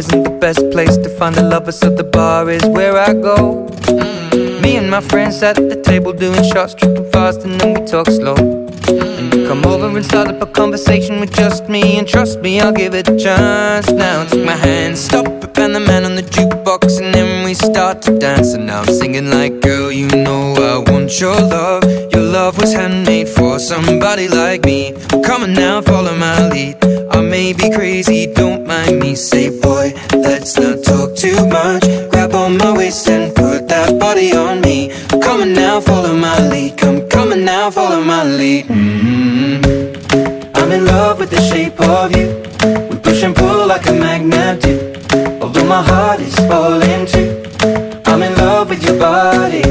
Isn't the best place to find the lovers, so the bar is where I go. Me and my friends at the table doing shots, tripping fast, and then we talk slow. And you come over and start up a conversation with just me, and trust me, I'll give it a chance. Now take my hand, stop it, and the man on the jukebox, and then we start to dance. And now I'm singing like, girl, you know I want your love. Your love was handmade for somebody like me. Come on now, follow my lead. I may be crazy, don't mind me. Say, boy, let's not talk too much. Grab on my waist and put that body on me. Come on now, follow my lead. Come on now, follow my lead. I'm in love with the shape of you. We push and pull like a magnet do. Although my heart is falling too. I'm in love with your body.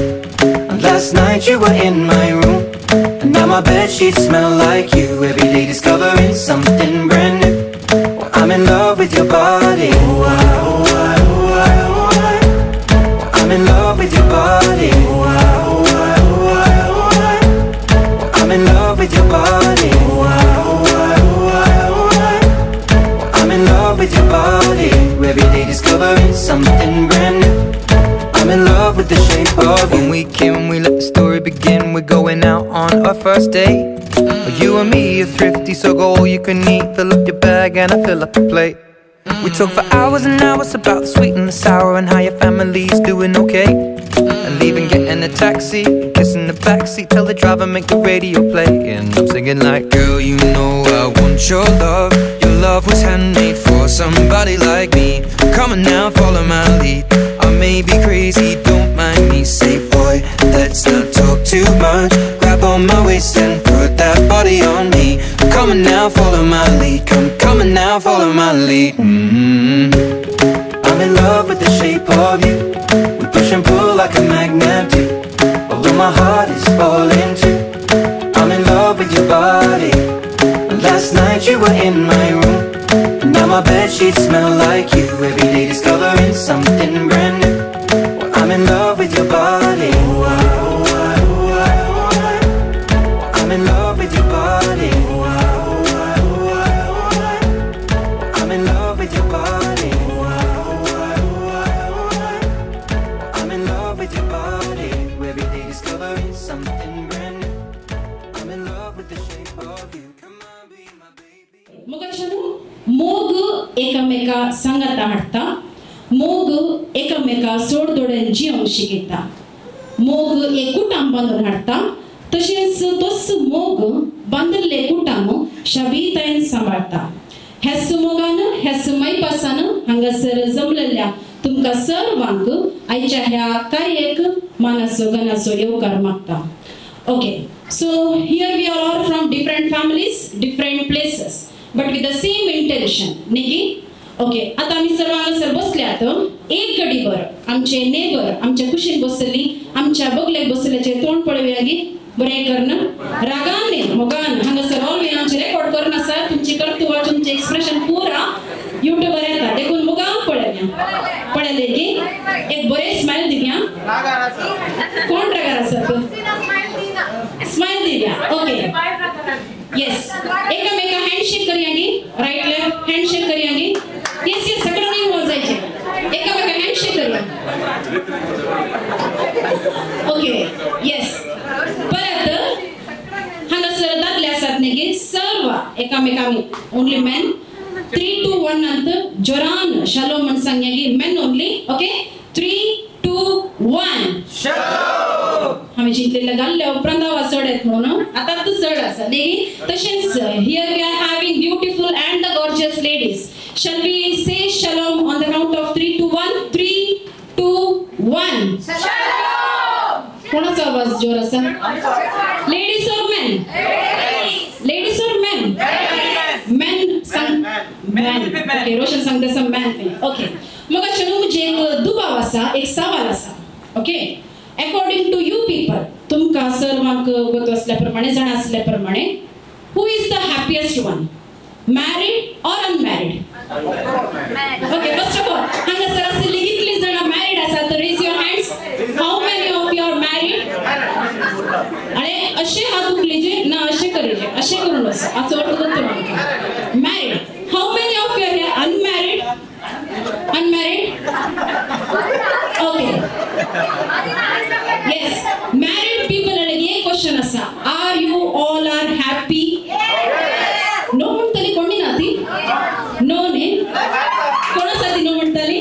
And last night you were in my room, and now my bedsheets smell like you. Every day discovering something brand new. Well, I'm in love with your body. I'm in love with your body. I'm in love with your body. I'm in love with your body. Every day discovering something brand new. I'm in love with the shape of you. When we came, we let the story begin. We're going out on our first date. You and me are thrifty, so go all you can eat. Fill up your bag and I fill up the plate. We talk for hours and hours about the sweet and the sour, and how your family's doing okay. And leaving, getting a taxi, kissing the backseat, tell the driver make the radio play. And I'm singing like, girl, you know I want your love. Your love was handmade for somebody like me. Come on now, follow my lead. I may be crazy, don't mind me. Say, boy, let's not talk too much. Grab on my waist and put that body on me. Come on now, follow my lead. Come on now, follow my lead. I'm in love with the shape of you. We push and pull like a magnet do. Although my heart is falling too. I'm in love with your body. Last night you were in my room, and now my bedsheets smell like you. Every day discovering something brand new. Well, I'm in love with your body. I'm in love with your body. I'm in love with your body. I'm in love with your body. Every day discovering something brand new. I'm in love with the shape of you. Come on, be my baby. मोगाचनु मोग एकमेका संगत हाडटा. मोग एकमेका सोडदोडेन जीवंक शिकयता. मोग एक कुटुंब बांदून हाडटा. तशेंच तोच मोग बांदिल्ले कुटुंब शाबीतायेन सांबाळटा. हेच मोगान हेच मैपासान हांगासर जमलेल्या तुमकां सर्वांक आयच्या ह्या कार्याक मानाचो गणाचो येवकार मागता. Okay, so here we are all from different families, different places, but with the same intention. Niki? Okay, आता आम्ही सर्व हांगासर बसल्यात. एक घडीभर आमचे नेबर आमच्या कुशीन बसली, आमच्या बगलेक बसल्याचे तोंड पळोवया गी. बरें करना रागाने मोगान हांगासर ऑलवेज आमचे रेकॉर्ड करना आसा. तुमची कर्तव्य तुमचे एक्सप्रेशन पुरा यूट्यूबर येता. देखून मोगान पळयल्या पळयले की एक बरे स्माइल दिव्या. कोण रागार आसा तू? स्माइल दिव्या. Okay yes. एकमेका हँडशेक करूया गी. राईट लेफ्ट हँडशेक करूया गी. यस यस सगळं नाही मोजायचे. एकमेका हँडशेक करूया. Okay yes. परत हांगासर दादले आसात न्ही सर्व एका एकामेकामी ओनली मेन 3 2 1 ಅಂತ ಜೋರಾನ್ ಶಾಲೋಮ್ ಅಂತ ಸಂಜ್ಞೆಗೆ men only okay 3 2 1 शालोम आम्ही जिंकलेला गाल्ले उपरांत आवाज चढ येत म्हणून आता तो चढ असा देगी तसेच here we are having beautiful and the gorgeous ladies shall we say shalom on the count of 3 2 1 3 2 1 shalom कोणाचा आवाज जोर असा ladies or men ladies or men men sang men okay Roshan सांगते सम men okay मग चलो मुझे एक दुबाव असा एक सवाल असा okay according to you people तुमका सर्वांक गोत असल्याप्रमाणे जण असल्याप्रमाणे who is the happiest one married or unmarried okay first of all हंगा सर असे लिखितली जण married असा तर raise your hands how many of you are married अरे असे हात उठलेजे ना असे करेजे असे करून बस आज अर्थ करतो married how many of you are unmarried okay yes married people are ये क्वेश्चन असा are you all are happy no म्हणतली कोणी नाती no ने कोणासाठी no म्हणतली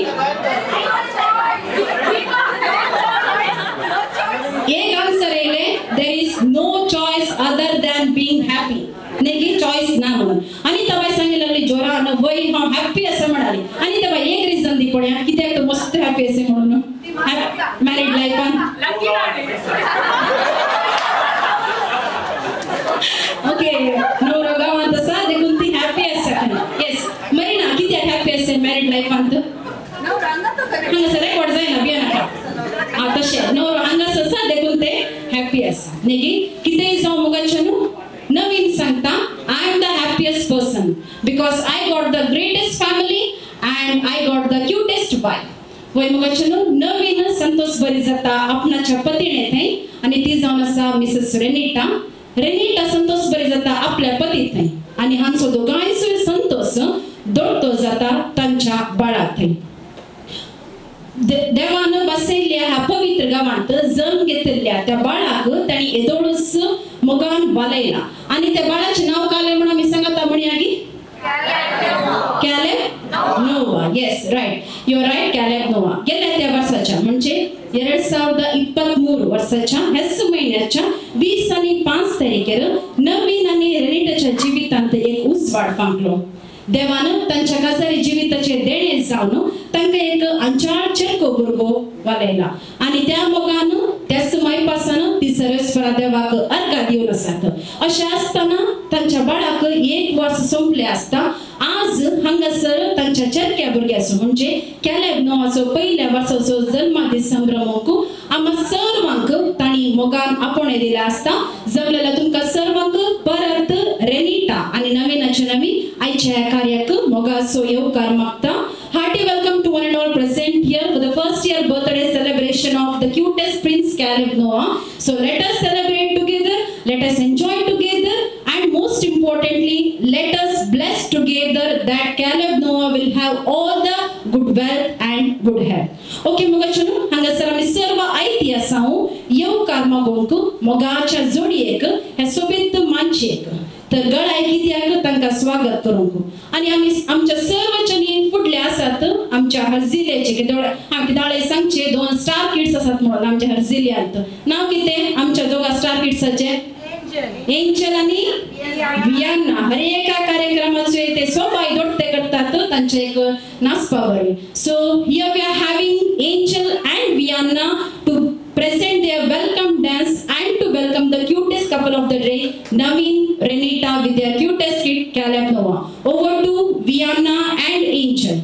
एक आन्सर आहे there is no choice other than being happy Negi choice ना म्हणून आणि तबाई सांगितले जोरान वय हा हॅपी असं म्हणाले आणि तबाई एक रिझन दी पड्या कित्याक तो मस्त हॅपी असे म्हणून मॅरिड लाईफ ओके नवरा गावात असा देखून ती हॅपी असा येस मरीना कित्याक हॅपी असे मॅरिड लाईफ अंत हांगासर रेकॉर्ड जायना बियाना आ तशे नवरा हांगासर असा देखून ते हॅपी असा नेगी कितेय जावं मुगाचेनु नवीन सांगता I am the happiest person because I got the greatest family and I got the cutest wife. वय मुगाचेनु नवीन संतोष बरी जाता आपणाच्या पतीने थंय आणि ती जावन आसा मिसेस रेनिटा संतोष बरी जाता आपल्या पती थंय आणि हांचो दोगांयचो संतोष दोडतो जाता तांच्या बाळा थंय देवान बसयल्ल्या ह्या पवित्र गावांत जन्म घेतल्या त्या बाळाक ताणी एदोळूस मोगान बालयला आणि त्या बाळाचे नाव काले म्हणून मी सांगता म्हणयागी Caleb Noah yes right you are right Caleb Noah गेल्या त्या वर्षाच्या म्हणजे 2023 वर्षाच्या ह्याच महिन्याच्या 20 आणि 5 तारखेर नवीन आणि रेनिटाच्या जिवितांत एक उजवाड पांगलो देवान तांच्या कासारी जिविताचे देणे जावन तांकां एक अंचाळ चेरको भुरगो वालयला आणि त्या मोगान त्या समयपासन ती सर्वेस्वरा देवाक अर्घा दिवन आसात अशें आसतना तांच्या बाळाक 1 वर्ष संपले आसता आज हांगासर तांच्या चेरक्या भुरग्याचो म्हणजे कॅलेब नांवाचो पहिल्या वर्साचो जन्मदीस संभ्रमक आम्हा सर्वांक ताणी मोगान आपणे दिला आसता जमलेला तुमकां सर्वांक परत रेनिटा आणि नवीनाचे नवी आयच्या कार्याक मोगाचो येवकार मागता hearty welcome to one and all present here for the first year birthday celebration of the cutest Prince Caleb Noah. So let us celebrate together, let us enjoy together and most importantly let us bless together that Caleb Noah will have all the good wealth and good health. Okay मुगाचनु हांगासर आमी सर्व आयती आसाऊ येवकार मागोंक मोगाच्या जोडयेक हे सोबीत मानचेक तर गळाय कित्याक तांकां स्वागत करूंक आणि आमी आमच्या सर्वजणी फुडले आसात आमच्या हर्जिलेचे की आमी दाळे सांगचे 2 स्टार किड्स आसात म्हणून आमच्या हर्जिलियांत नाव किते आमच्या दोगा स्टार किड्साचे एंजल आणि वियाना हर एका कार्यक्रमाचे ते सोबाई दोडते करतात तांचे एक नाचपा बरे so here we are having Angel and Viana to present their welcome dance and to welcome the cutest couple of the day, Naveen, Renita with their cutest kid, Caleb Noah. Over to Vianna and Angel.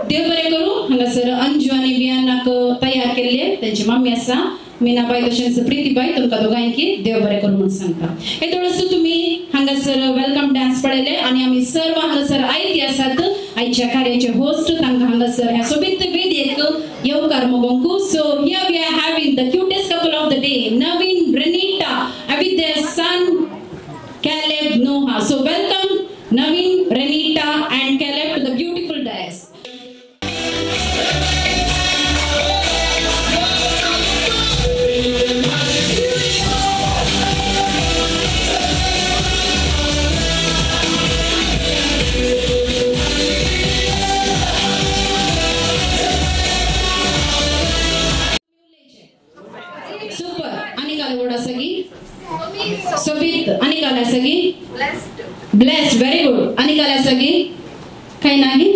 देव बरे करू हांगासर अंजू आणि बियानाक तयार केले त्यांची mummy आसा मीनाबाई तशेंच प्रीतीबाई तुमकां दोगांयकी देव बरे करू म्हणून सांगता हे थोडंसं तुम्ही हांगासर वेलकम डान्स पळयले आणि आम्ही सर्व हांगासर आयती आसात आयच्या कार्याचे होस्ट तांकां हांगासर ह्या सोबीत वेदियेक येवकार मोगोंकू so here we are having the cutest couple of the day Naveen Renita with their son Caleb Noha. So welcome Naveen, Renita and Caleb to the beautiful dais. Super. Anika Levoda Sagi. Sobit. Anika Lasagi. Blessed. Very good. Anika Lasagi. Kai nagi?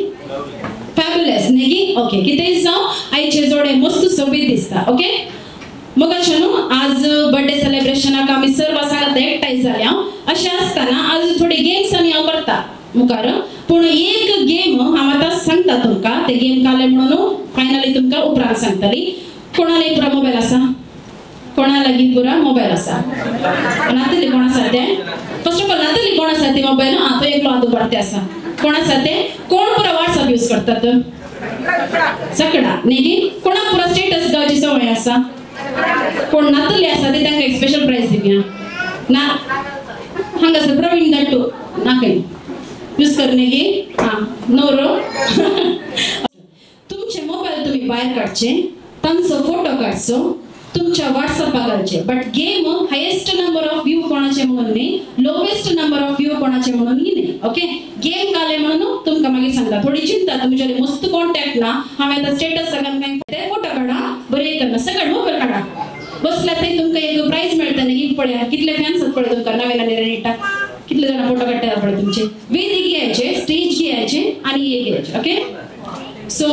Fabulous. Negi? Okay. किती जाऊ आईचे जोडे मस्त सोबीत दिसता. Okay? मग अशानो आज birthday सेलिब्रेशनाक आमी सर्व सांगत एकठांय जाल्या अशें आसतना आज थोडे गेम्स आमी हांव करता मुखार पूण एक गेम हांव आतां सांगता तुमकां ते गेम काले म्हणून फायनली तुमकां उपरांत सांगतली कोणाले पुरा मोबाईल आसा कोणा लागीं पुरा मोबाईल आसा नातली कोण आसा ते फर्स्ट ऑफ ऑल नातली कोण आसा ते मोबाईल हां तो एकलो आदू पडते आसा कोण आसा ते कोण पुरा व्हॉट्सअप यूज करतात सगळा न्ही कोणा पुरा स्टेटस घालची सवय आसा कोण नातली आसा ते तांकां एक स्पेशल प्राइज दिवया ना हांगासर प्रवीण दट्टू नाका यूज करने गी हां नोरो तुमचे मोबाईल तुम्ही भायर काडचे तांचो फोटो काडचो तुमच्या व्हॉट्सअपाक घालचे but game highest number of view कोणाचे म्हणून न्ही लोवेस्ट नंबर ऑफ व्यू कोणाचे म्हणून न्ही ओके गेम काले म्हणून तुमकां मागीर सांगता थोडी चिंता तुमचे मस्त कॉन्टॅक्ट ना हांवें आतां स्टेटस सगळ्यांक काय फोटो काडा बरे करना सगळं मोबाईल काडा बसला थंय तुमकां एक प्राइज मेळटा न्ही पळया कितले फॅन्स आसात पळय तुमकां नवीन आनी रेनिटा कितले जाणां फोटो काडटा पळय तुमचे वेदी घ्यायचे स्टेज घ्यायचे आणि हे घ्यायचे ओके सो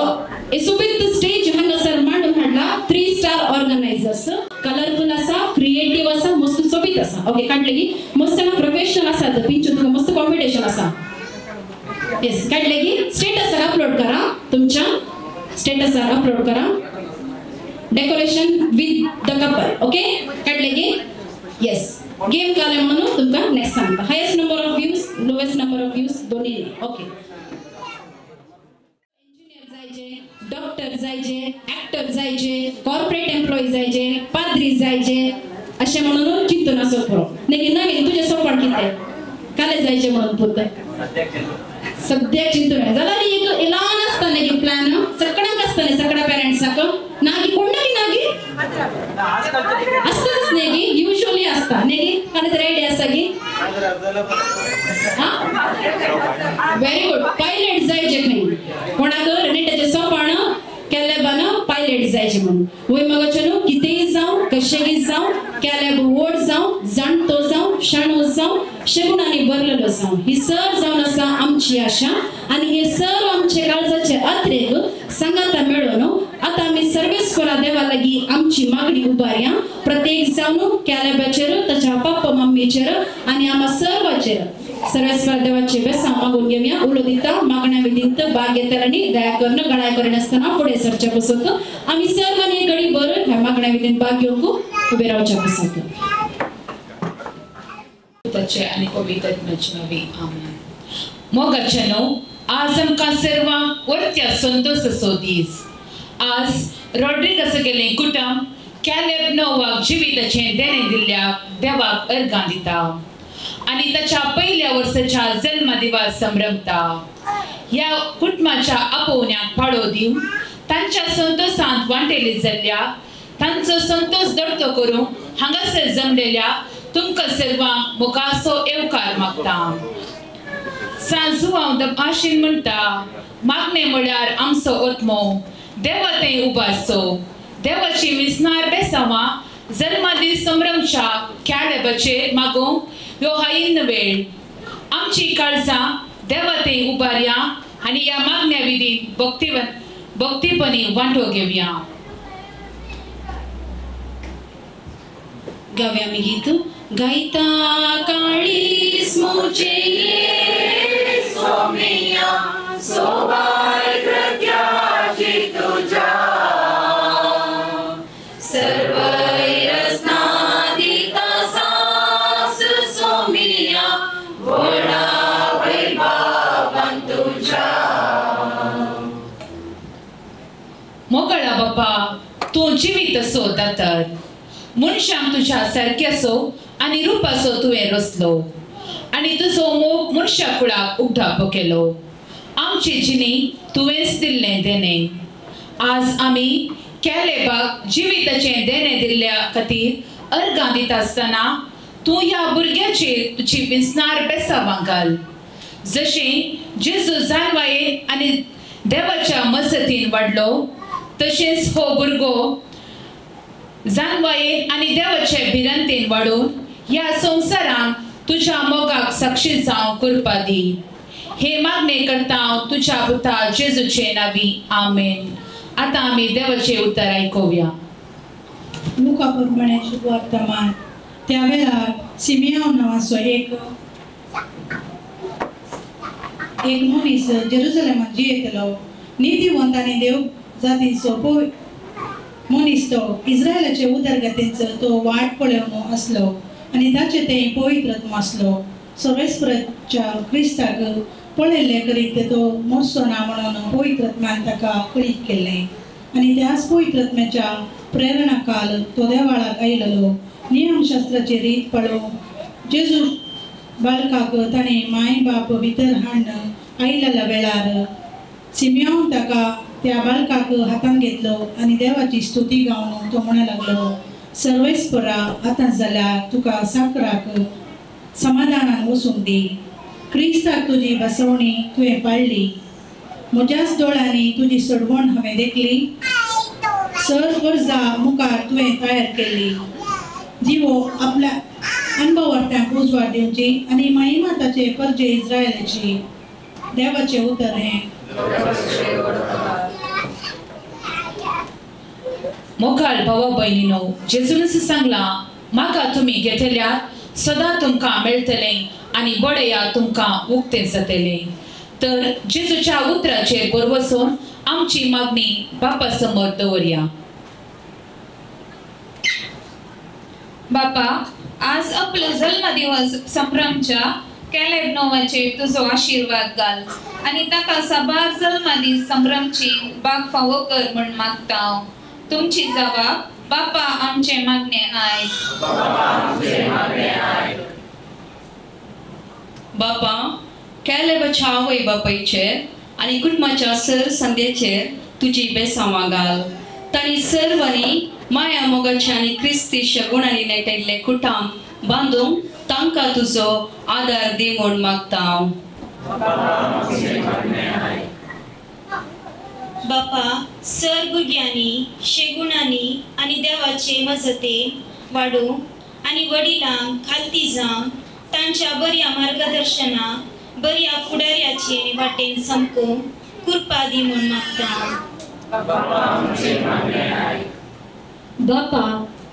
सोबीत स्टेज हांगासर मांडून हाडला 3 स्टार ऑर्गनायझर्स कलरफुल आसा क्रिएटिव्ह आसा मस्त सोबीत आसा ओके काडले की मस्त प्रोफेशनल आसा पिंचू तुका मस्त कॉम्पिटिशन आसा येस काडले की स्टेटसार अपलोड करा तुमच्या स्टेटसार अपलोड करा decoration with the couple okay काडले की येस गेम काले म्हणून तुमका नेक्स्ट सांगता highest number of views lowest number of views दोन्ही ओके इंजिनियर जायचे डॉक्टर जायचे ऍक्टर जायचे कॉर्पोरेट एम्प्लॉई जायचे पाद्री जायचे असे म्हणून चिंतून असो खरो नेगी नवीन तुझे सोपण कितें काले जायचे म्हणून पुरते सद्याक चिंतून जाल्यार एक ल्हान आसता नेगी प्लॅन सगळ्यांक आसतले सगळ्या पेरेंट्साक नागी कोण नागी असताच नेगी युजुअली असता नेगी काने तर आयडिया आसा की व्हेरी गुड पायलट जायचे खंय कोणाक नेटाचे सोपण केले बन पायलट जायचे म्हणून वय मगचनो कितेंय जावं कशेंय जावं केले व्हड जावं जाणटो जावं शाणो जावं शेगुणांनी भरलेलो जावं ही सर जावन आसा आमची आशा आनी हे सर आमचे काळजाचे अत्रेक सांगाता मेळोन आता आमी सर्वेस्परा देवा लागीं आमची मागणी उबारया प्रत्येक जावन केलेब्याचेर ताच्या पप्पा मम्मीचेर आनी आम्हा सर्वाचेर सर्वेस्परा देवाचे बेसांव मागून घेवया उलो दिता मागण्या विधींत भाग घेतल्यानी दया करून गळाय करिनासतना फुडें सरचे बसत आमी सर्वांनी घडी भर ह्या मागण्या विधींत भाग घेवंक उबे रावचे बसत तचे आणि पवित्र नवी आमेन मोगाचनो आज आमकां सर्वांक वर्त्या संतोषाचो दीस आज रॉड्रिगस गेले कुटुंब कॅलेब नोवाक जिविताचें देणे दिल्ल्या देवाक अर्गां दिता आणि ताच्या पहिल्या वर्साच्या जन्मदिवस संभ्रमता ह्या कुटुंबाच्या आपोवण्याक फाळो दिवन तांच्या संतोषांत वांटेली जाल्ल्या तांचो संतोष दडतो करूंक हांगासर जमलेल्या तुमकां सर्वांक मोगाचो येवकार मागता सांजू हांव आशीन म्हणटा मागणे म्हळ्यार आमचो ओत्मो देवा थंय उबारचो देवाची मिसनार बेसांवां जन्मदीस संभ्रमच्या कॅलेबाचेर मागूंक ह्यो हायीन वेळ आमची काळजां देवा थंय उबारया आनी ह्या मागण्या विधीन भक्तीपणी वांटो घेवया गावया आमी गीत गायता काळीस मोचे सोमिया सोबाय प्रत्याची तुझा सर्वै रसना दिता सास सोमिया घोडा वैभवान तुझा मोगळा बापा तूं जिवीत असो दातार मनशांक तुझ्या सारक्याचो आनी रुपाचो तुवें रचलो आनी तुजो मोग मनशा कुळाक उगडापो केलो आमची जिणी तुवेंच दिल्लें देणें आज आमी कॅलेबाक जिविताचें देणें दिल्ल्या खातीर अर्गां दिता आसतना तूं ह्या भुरग्याचेर तुजी मिसनार बेसांवां घाल जशें जेजू जानवायेन आनी देवाच्या मजतीन वाडलो तशेंच हो भुरगो जानवायेन आनी देवाचे भिरंतेन वाडून ह्या संवसारांत तुझ्या मोगाक साक्षी जावं करपा दी हे मागणे करता हांव तुझ्या पुता जेजूचे नांवी आमेन आतां आमी देवाचे उतर आयकुया लुका प्रमाणे शुभ वर्तमान त्या वेळार सिमियोन नावाचो एक मनीस जेरुसलेमांत जियेतलो नितीवंत आनी देव जातीचो मनीस तो इस्रायलाचे उदरगतीचो तो वाट पळोवन आसलो आनी ताचे ते पवित्रत्व आसलो सर्वेस्पराच्या क्रिस्ताक पळयल्ले करीत तो मोसो ना म्हणून पवित्रत्वान ताका कळीत केल्लें आनी त्याच पवित्रत्वाच्या प्रेरणाकाल तो देवाळाक आयिल्लो नियमशास्त्राची रीत पळोवंक जेजू बाळकाक ताणें माय बाप भितर हाडून आयिल्ल्या वेळार सिमियोन ताका त्या बाळकाक हातान घेतलो आनी देवाची स्तुती गावन तो म्हणू लागलो सर्वेस्परा आतां जाल्यार तुका साकराक समाधानान वचूंक दी क्रिस्ताक तुजी बसवणी तुवें पाळ्ळी म्हज्याच दोळ्यांनी तुजी सोडवण हांवें देखली सर वर्सां मुखार तुवें तयार केल्ली जिवो आपल्या अनुभवार्थ्यांक उजवाड दिवची आनी महिमा ताचे परजे इस्रायलाची देवाचे उतर हें मोगाळ भावा भयणीनो जेजून सांगला म्हाका तुमी घेतल्यार सदां तुमकां मेळटलें आनी बडेया तुमकां उक्तें जातलें तर जेजूच्या उतराचेर बरोबर वचून आमची मागणी बापा समोर दवरया बापा आज आपलो जल्म दिवस संभ्रमच्या कॅलेब नोवाचेर तुजो आशीर्वाद घाल आनी ताका साबार जल्मा दीस संभ्रमची बाग फावो कर म्हण मागता हांव. तुमची जबाब बापा आमचे मागणे आयक. बापा कॅलेबाच्या आवय बापायचेर आनी कुटुंबाच्या सर संदेचेर तुजी बेसांवां घाल. तांणी सर्वांनी माया मोगाच्या आनी क्रिस्तीच्या गुणांनी नेटयल्ले कुटुंब बांदूंक तांकां तुजो आदार दी म्हूण मागता हांव. बापा सर भुरग्यांनी शेगुणांनी आनी देवाचे मजतेन वाडूंक आनी वडिलांक खालती जावंक तांच्या बऱ्या मार्गदर्शना बऱ्या फुडाऱ्याचे वाटेन समकूंक कृपा दी म्हूण मागता. बापा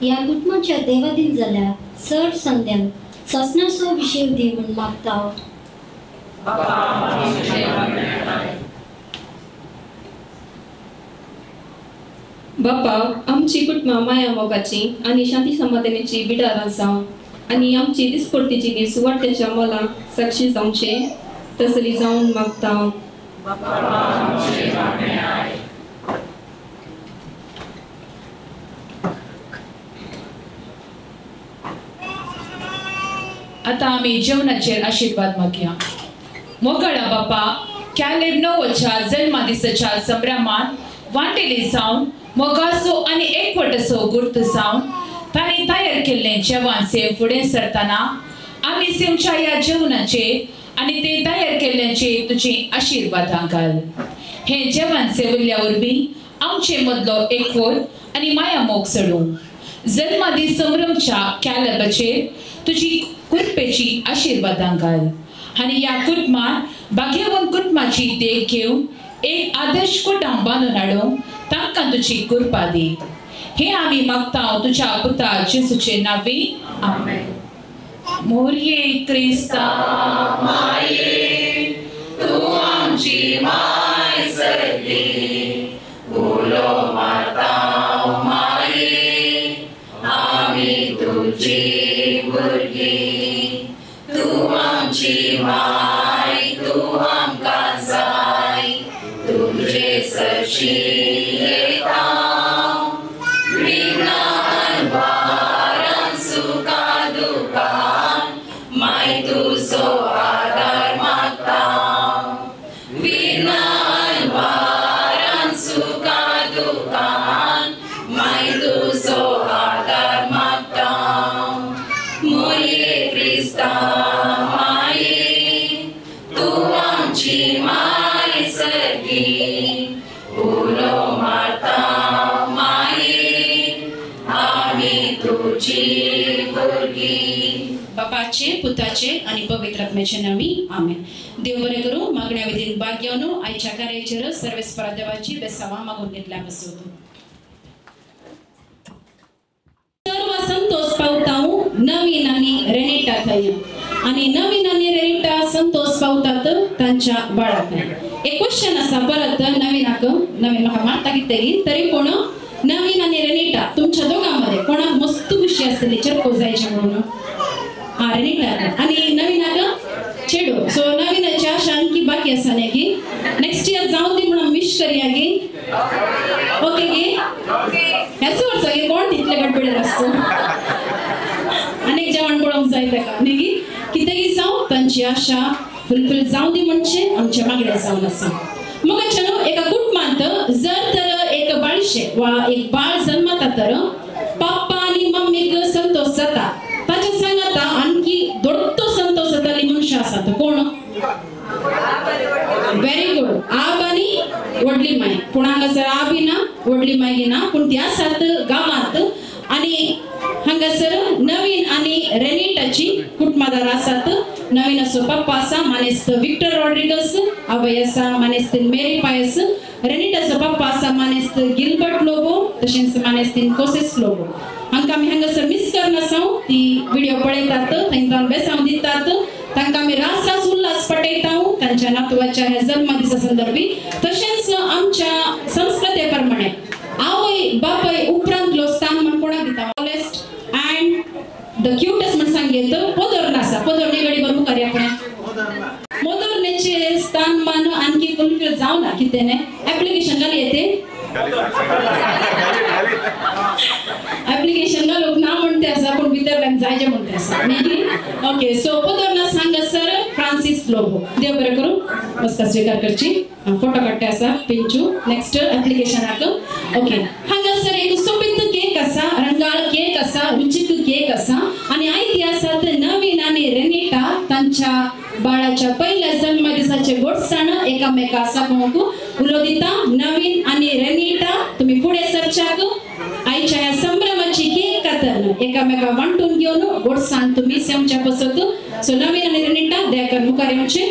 या कुटुंबाच्या देवादीन जाल्यार सर संध्यांक ससनाचो विशेव दी म्हूण मागता. बापा आमची कुटुंबा माया मोगाची आनी शांती समाधानाची बिडारां जावं आनी आमची दिसपडतीची दीस वाटेच्या मोलाक साक्षी जावचे तसली जावन मागता. आता आम्ही जेवणाचेर आशीर्वाद मागया. मोगळा बापा कॅलेब नोवाच्या जन्मदिसाच्या संभ्रमान वांटेले जावन मोगाचो आनी एकवटाचो गुर्त जावन तांणी तयार केल्लें जेवण सेव फुडें सरतना आमी सेवच्या ह्या जेवणाचेर आनी ते तयार केल्ल्याचेर तुजी आशीर्वादां घाल. हें जेवण सेविल्ल्या वरवीं आमचे मदलो एकवट आनी माया मोग चडूं. जन्मदीस संभ्रमच्या कॅलेबाचेर तुजी कृपेची आशीर्वादां घाल आनी ह्या कुटुंबान भाग्यवान कुटुंबाची देख घेवन एक आदर्श कुटुंब बांदून हाडूंक तांकां तुजी कृपा दी. हे आमी मागता तुज्या पुता जेजूचे नांवी. आमेन. मोरये क्रिस्ता माये तू आमची माय सरली उलो मारता माये आमी तुजी भुरगी तू आमची माय तू आमकां जाय तुजे सरशी येता विघ्नान वारान सुखा दुखान माय तुजो आदार मागता विघ्नान वारान सुखा दुखान माय तुजो आदार मागता मोरये क्रिस्ता माये तू आमची माय सरगी उलो मारता माये आमी तुजी भुरगी. बापाचे पुताचे आणि पवित्र आत्म्याचे नावी. आमेन. देव बरे करू. मागण्या विधीन भाग घेवन आयच्या कार्याचेर सर्वेस्परा देवाची बेसावा मागून घेतल्या बसवतो. सर्व संतोष पावताऊ नवीन आणि रेनेटा थंय आणि नवीन आणि रेनेटा संतोष पावतात तांच्या बाळात. एक क्वेश्चन असा परत नवीन म्हाका मारता कितें तरी कोण नवीन आणि रेनेटा तुमच्या दोघांमध्ये कोणाक मस्त खुशी आसतली चर्को जायचे म्हणून. हा रेनेटा आणि नवीनाक चेडू. सो नवीनाची आशा आणखी बाकी आसा न्ही की नेक्स्ट इयर जाऊ दी म्हणून विश करूया गे. ओके गे. ह्याच वर्सा गे कोण तितले गडबडीर आसता अनेक जेवण पळोवंक जाय ताका न्ही गी कितेंय जावं तांची आशा फुलफील जाऊ दी म्हणचे आमच्या मागण्या जावन आसा. मग एका कुटुंबांत जर तर एक बाळशे वा एक बाळ जन्मता तर पप्पा आणि मम्मीक संतोष जाता ताच्या सांगाता आणखी दोडतो संतोष जाताली मनशां आसात. कोण? Very good. आब आनी व्हडली माय. पूण हांगासर आबी ना व्हडली माय ना पूण ती आसात गांवांत आणि हांगासर नवीन आणि रेनेटाची कुटुंबादार आसात. नवीन असो पप्पा आसा मानेस्त विक्टर रॉड्रिगस. आवय आसा मानेस्त मेरी पायस. रेनेटाचो पप्पा आसा मानेस्त गिल्बर्ट लोबो तशेंच मानेस्तीन कोसेस लोबो. हांकां आमी हांगासर मिस करनासाव. ती व्हिडिओ पळयतात थंय बेसांव दितात तांकां आमी रास रास उल्हास पटयता तांच्या नातवाच्या ह्या जन्मदिसा संदर्भी. तशेंच आमच्या संस्कृते प्रमाणे आवय बापाय उपरांतलो स्थान म्हण कोणाक दिता? ऑलेस्ट अँड द क्यूटेस्ट पोदोरला आसा पोदोरने गडी बरो मुखार आपण मोदोरनेचे स्थानमान आणखी फुलफिल जावना कितें ऍप्लिकेशन घाली येते ऍप्लिकेशन घालूक ना म्हणते आसा पण भितरल्यान जायचे म्हणते आसा ओके सो पोदोरना सांगा सर फ्रांसिस लोबो देव बरें करूं बसका स्वीकार करची फोटो काडटे आसा पिंचू नेक्स्ट ऍप्लिकेशनाक ओके हांगासर एक सोबीत केक आसा रंगाळ केक आसा रुचीक केक आसा आणि आयती आसात नवीन आणि रेनिटा तांच्या बाळाच्या पहिल्या जन्मदिसाचे गोडसाण एकामेका सांगूक उलो दिता नवीन आणि रेनिटा तुम्ही पुढे सरचाक आईच्या या संभ्रमाची केक कातन एकामेका वांटून घेऊन गोडसाण तुम्ही सेवच्या पसत सो नवीन आणि रेनिटा दयाकर मुखार येवचे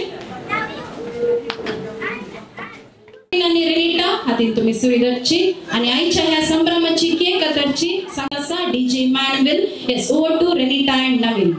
आणि रेनिटा हातीन तुम्ही सुरी धरची आणि आईच्या ह्या संभ्रमाची केक कातरची सांगासा डीजे मॅनविल yes over to Renita and Naveen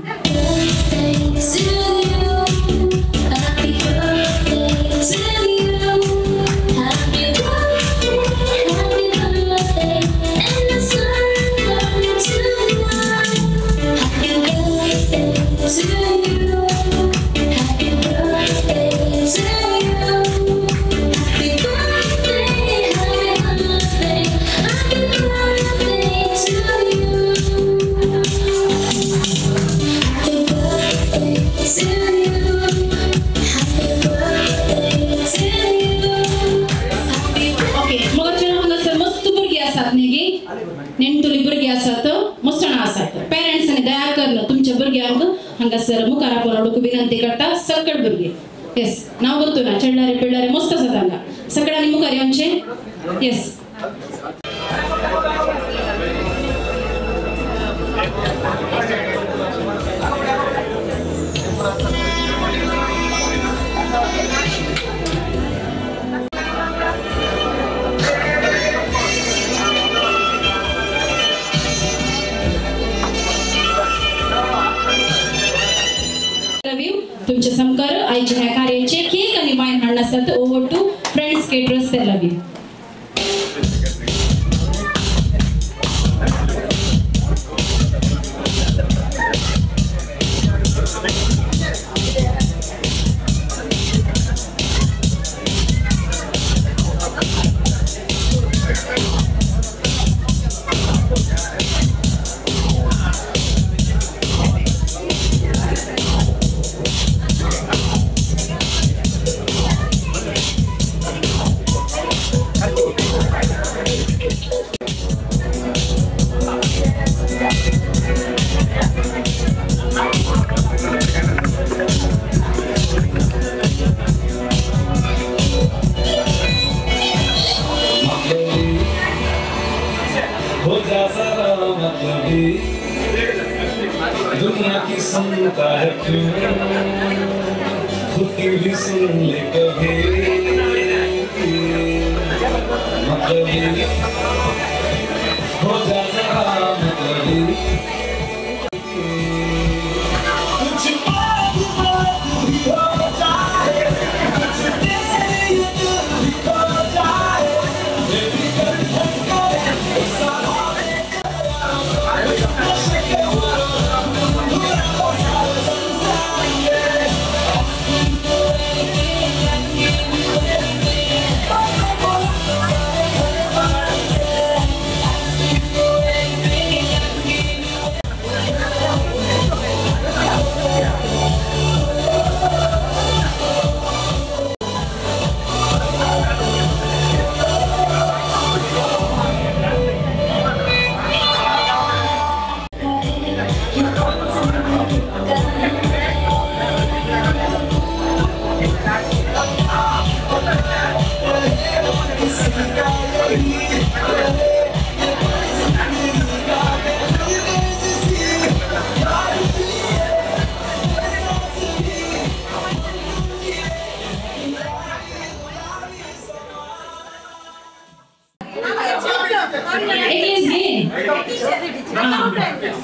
नेंटुली भुरगी आसात मसणा आसात पेरेंट्सांनी दया करून तुमच्या भुरग्यांक हांगासर मुखार पळोवूंक विनंती करता सकट भुरगे येस नाव गोतू ना चेडणारे पिडणारे मस्त आसात हांगा सगळ्यांनी मुखार येवचे येस तुमचे समकार आईच्या ह्या कार्याचे केक आणि वाईन हाडनासत ओव्हर टू फ्रेंड्स केटरर्स तेल अवीव दुनिया की सुनता है क्यों खुद की भी सुन ले कभी मतलब हो जा जरा मतलब कुछ बात हो जाए कुछ तेरे ये दिल हो जाए मेरी गर्दन करे सारा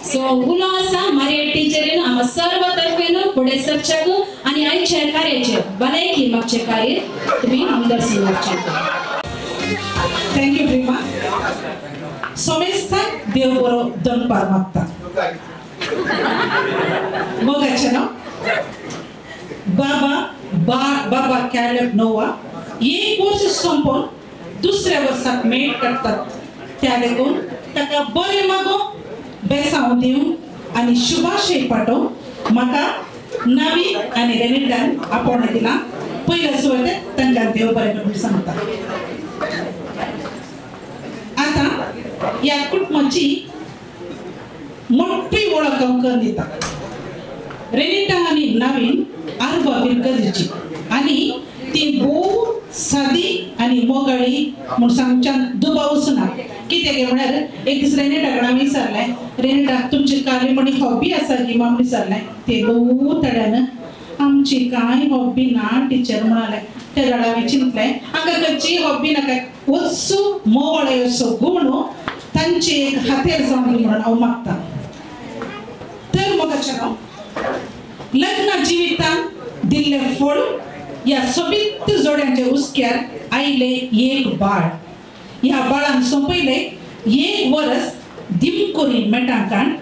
सो उलो आसा मारिया टीचरीन आम सर्व तर्फेन पुढे सरचक आणि आयच्या कार्याचे भलायकी मागचे कार्य तुम्ही दर्शन करचे थँक यू प्रेमा समेस्त देव बरो दनपार मागता मोगाचे नाव बाबा कॅलेब नोवा 1 वर्ष संपून दुसऱ्या वर्षात मेट करतात. त्या देखून ताका बरे मागो बेसांव दिवं आणि शुभाशय पाठव म्हाका नावी आणि रेनिटान आपण दिला. पहिल्या सुवातेक तांकां देव बरें करून सांगता. आता या कुटुंबाची मोठी ओळख करून दिता. रेनिटा आणि नवीन आर्बा बिरकजीची आणि ती भोव सादी आणि मोगाळी म्हणून सांगच्यान दुबावच ना. कित्याक म्हळ्यार एक दीस रेनिटा कडेन विचारलें, रेनिटा तुमची कार्य म्हणी हॉबी आसा की म्हूण विचारलें. ते भोव तड्यान आमची कांय हॉबी ना टिचर म्हणाले. त्या झाडा हांवें चिंतलें हांगा खंयची हॉबी नाका, वचू मोवळे असो गुण तांचे एक हातेर जावन दी म्हणून हांव मागतां. तर मोगाचें नांव लग्न जिवितान दिल्ले फळ या सोबीत जोड्यांच्या उस्क्यार आयले एक बाळ. ह्या बाळान सोंपयले 1 वर्स दिमकोरी मेटांकान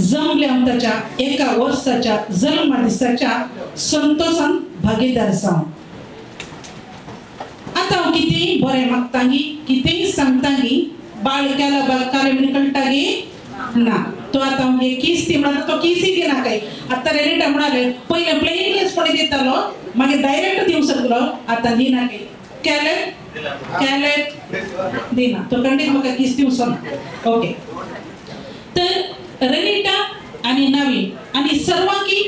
जमले ताच्या 1 वर्साच्या जल्म दिसाच्या संतोषान भागीदार जावन. आता हांव कितेंय बरें मागतांगी कितेंय सांगतांगी बाळ केला बाळ म्हण कळटागी ना. तो आता हांव किस्ती म्हणटा तो किस्ती दिना काय. आता रेनिटा म्हणाले पयले प्लेन केसपणी दितालो मागीर डायरेक्ट दिवंक शकलो, आता दिना काय. केले दिना तो खंडीत म्हाका किस्ती दिवचो. ओके. तर रेनिटा आणि नवीन आणि सर्वांकी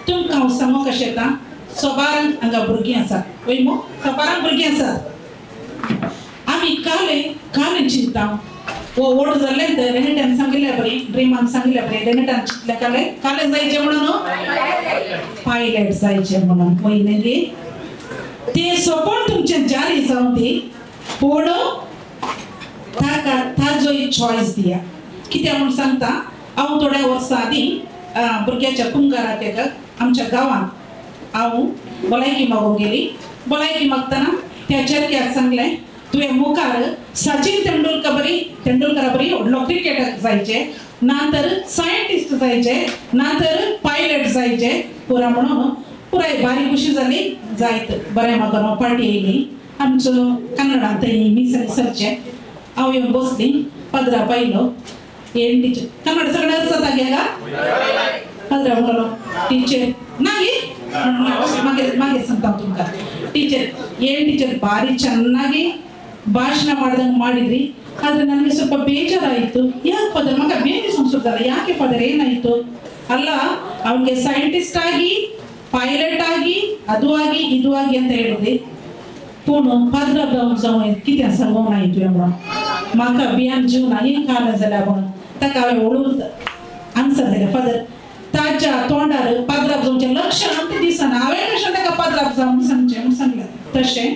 तुमकां हांव सांगूंक कशें येता. सोबारांक हांगा भुरगीं आसात वय मो सोबारांक भुरगीं आसात. आमी काले चिंता वो व्हड जाल्ले तर रेनिटान सांगिल्ले बरी ड्रिमान सांगिल्ले बरी रेनिटान चिंतले काले जायचे म्हणून पायलट जायचे म्हणून वयनेली ते सोपोन तुमचे जारी जावन दी पूण ताका ताजो एक चॉयस दिया. कित्याक म्हूण सांगता हांव थोड्या वर्सां आदीं भुरग्याच्या कुंगाराक एका आमच्या गांवांत हांव भलायकी मागूंक गेली. भलायकी मागतना त्या चेडक्याक सांगलें तुवें मुखार सचिन तेंडुलकरा बरी व्हडलो क्रिकेटर जायचे ना तर सायंटिस्ट जायचे ना तर पायलट जायचे पुरा म्हणून पुराय बारी खुशी जाली. जायत बरें म्हाका पार्टी येयली आमचो कन्नडांत मिसरी सरचे. हांव येवन बसली पदरा पायलो हें टिचर कन्नड सगळें जाता गेला पदरा म्हणलो टिचर नागी मागीर सांगता तुमकां. टीचर ಏನ್ ಟೀಚರ್ ಭಾರಿ ಚೆನ್ನಾಗಿ ಭಾಷಣ ಮಾಡಿದಂಗೆ ಮಾಡಿದ್ರಿ ಆದ್ರೆ ನನಗೆ ಸ್ವಲ್ಪ ಬೇಜಾರಾಯಿತು. ಯಾಕೆ ಪದರ್ ಮಗ ಬೇರೆ ಸಂಸ್ಕೃತಲ್ಲ ಯಾಕೆ ಪದರ್ ಏನಾಯಿತು ಅಲ್ಲ ಅವನಿಗೆ ಸೈಂಟಿಸ್ಟ್ ಆಗಿ ಪೈಲಟ್ ಆಗಿ ಅದು ಆಗಿ ಇದು ಆಗಿ ಅಂತ ಹೇಳಿದ್ರಿ पूण पदर जावन कितें सांगूंक ना तुवें म्हणून म्हाका बियान जीवन हें काल जाल्यार म्हणून ताका हांवें उलोवन आन्सर दिलें पदर ताच्या तोंडार पदराक जावचें लक्षण ते दिसना. हांवें कशें ताका पदराक जावन सांगचें म्हूण सांगलें. तशें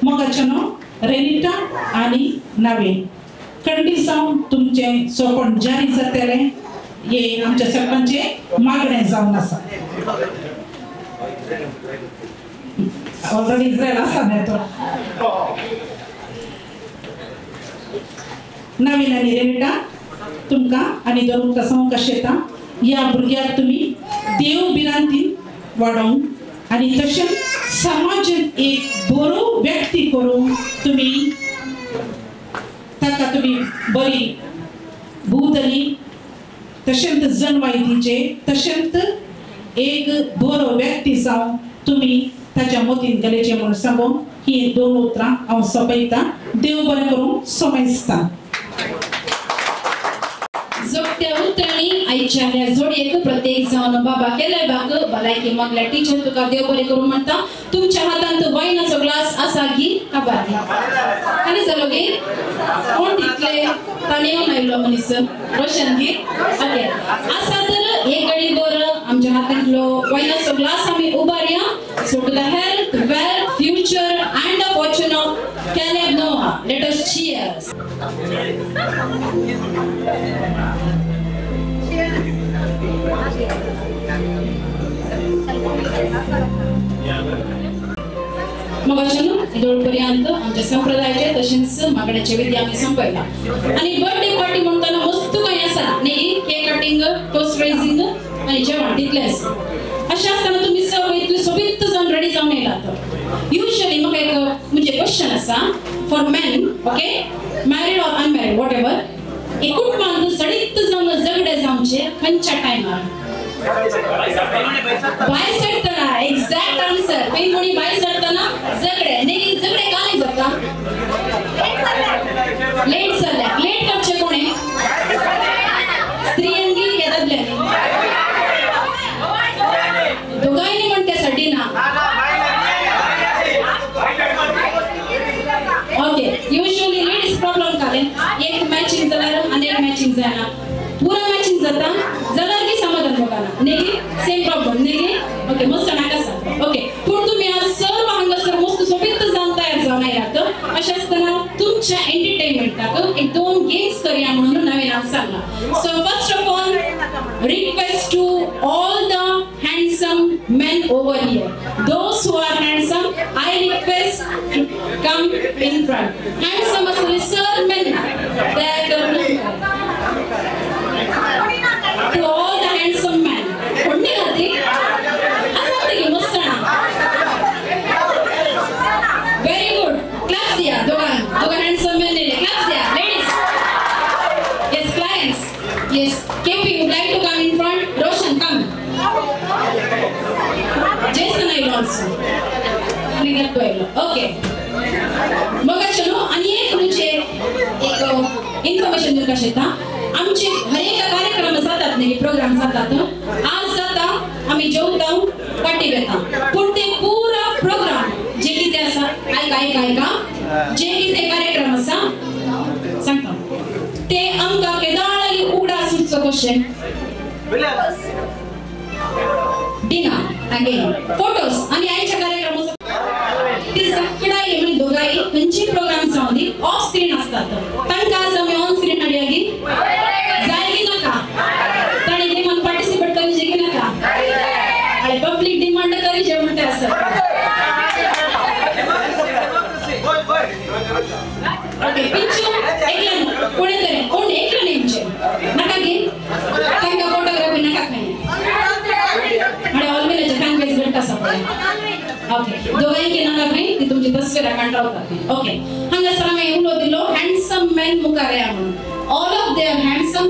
मोगाचें नांव रेनिटा आनी नावेन खंडीत जावन तुमचें सोपण जारी जातलें हे आमच्या सगळ्यांचें मागणें जावन आसा. ऑलरेडी इस्रायल आसा न्ही तो नवीन आनी रेनिटा तुमकां आनी दोन सांगूंक कशें येता ह्या भुरग्याक तुमी देव बिरांतीन वाडोवंक आनी तशेंच समाजांत एक बरो व्यक्ती करूंक तुमी ताका तुमी बरी भूतली तशेंच जनवायतीचे तशेंच एक बरो व्यक्ती जावन तुमी ताच्या मोतीन गेलेचे म्हणून सांगून ही दोन उतरां हांव सोंपयतां. देव बरें करूं समजता. जोडट्या उतरांनी आयच्या ह्या जोडयेक प्रत्येक जावन बाबा केले बाग भलायकी मागल्या टीचर तुका देव बरें करूं म्हणटा. तुमच्या हातांत वायनाचो ग्लास आसा की काबार आनी जालो गे कोण तितले ताणेवन आयलो मनीस रोशनगीर ओके आसा तर एक घडी भर आमच्या हातांतलो वायनाचो ग्लास आमी उबारया. So to the health, wealth, future and the fortune of Caleb Noah, let us cheers. मगाच्यान इदोळपर्यंत आमच्या संप्रदायाचे तशेंच मागण्याचे विधी आम्ही संपयला आणि बर्थडे पार्टी म्हणताना वस्तू काही आसा न्ही केक कटिंग टोस्ट रेजिंग आणि जेवण तितलेंच अशें आसतना तुमी सर्व इतले सोबीत जावन रेडी जावन येयलात युजली म्हाका एक म्हणजे क्वेश्चन आसा for main okay married or unmarried what ever एक कुटुंबांत सडीत जावन झगडे जावचे खंयच्या टायमार भायर सरतना एक्झॅक्ट आन्सर खंय कोणी भायर सरतना झगडे न्ही झगडे का नाही जाता लेट जाल्या लेट करचे कोणे स्त्रियांनी की दादल्यांनी दोघांनी म्हणण्यासाठी ना ओके युजली लेडीज प्रॉब्लेम काले एक मॅचिंग जाल्यार आनी एक मॅचिंग जायना पुरा मॅचिंग जाता जाल्यार की समाधान बघाना नेगी सेम प्रॉब्लेम नेगी ओके मस्त नाका सांग ओके पूण तुम्ही आज सर्व हांगासर मस्त सोबीत जावन तयार जावन आयलात अशें आसतना तुमच्या एंटरटेनमेंटाक एक दोन गेम्स करूया म्हणून हांवें आज सांगला so first of all request to all the handsome men over here those who are handsome I request to come in front handsome asle sir men to all the handsome men konni gati asapti mostana very good claps diya doga handsome men ne claps diya ladies yes clients yes KP would like to come in front Roshan come Jason I also Rigat Boyle okay मग चलो आणि एक म्हणजे एक information देऊ शकता आमचे हर एक कार्यक्रम जातात नाही प्रोग्राम जातात आज जाता आम्ही जेवता पार्टी घेता पण ते पुरा प्रोग्राम जे किती असा ऐका जे किती कार्यक्रम असा सांगता ते आमका केदाळी उगडा सुचो क्वेश्चन डिनर अगेन फोटोज आणि आयच्या कार्यक्रमाचा ते सगळ्याही म्हणजे दोघाही खंयची प्रोग्राम जावंदी ऑफ स्क्रीन असतात तांकां आज आमी ऑन स्क्रीन हाडयागी जायगी नाका ताणी डिमांड पार्टिसिपेट करूचे की नाका आणि पब्लिक डिमांड करीचे म्हणते असं ओके पिंचू एकला कोणी तरी कोण एकला नेमचे नका गे तांकां फोटोग्राफी नका खाय आणि ऑलवेज फॅन बेस घंटा सपळे ओके दोघांनी की नका खाय ती तुमची तस्वीर कंटाळतात ओके हांगासर आम्ही उलो दिलो हँडसम मॅन मुखार या म्हणून all of they are handsome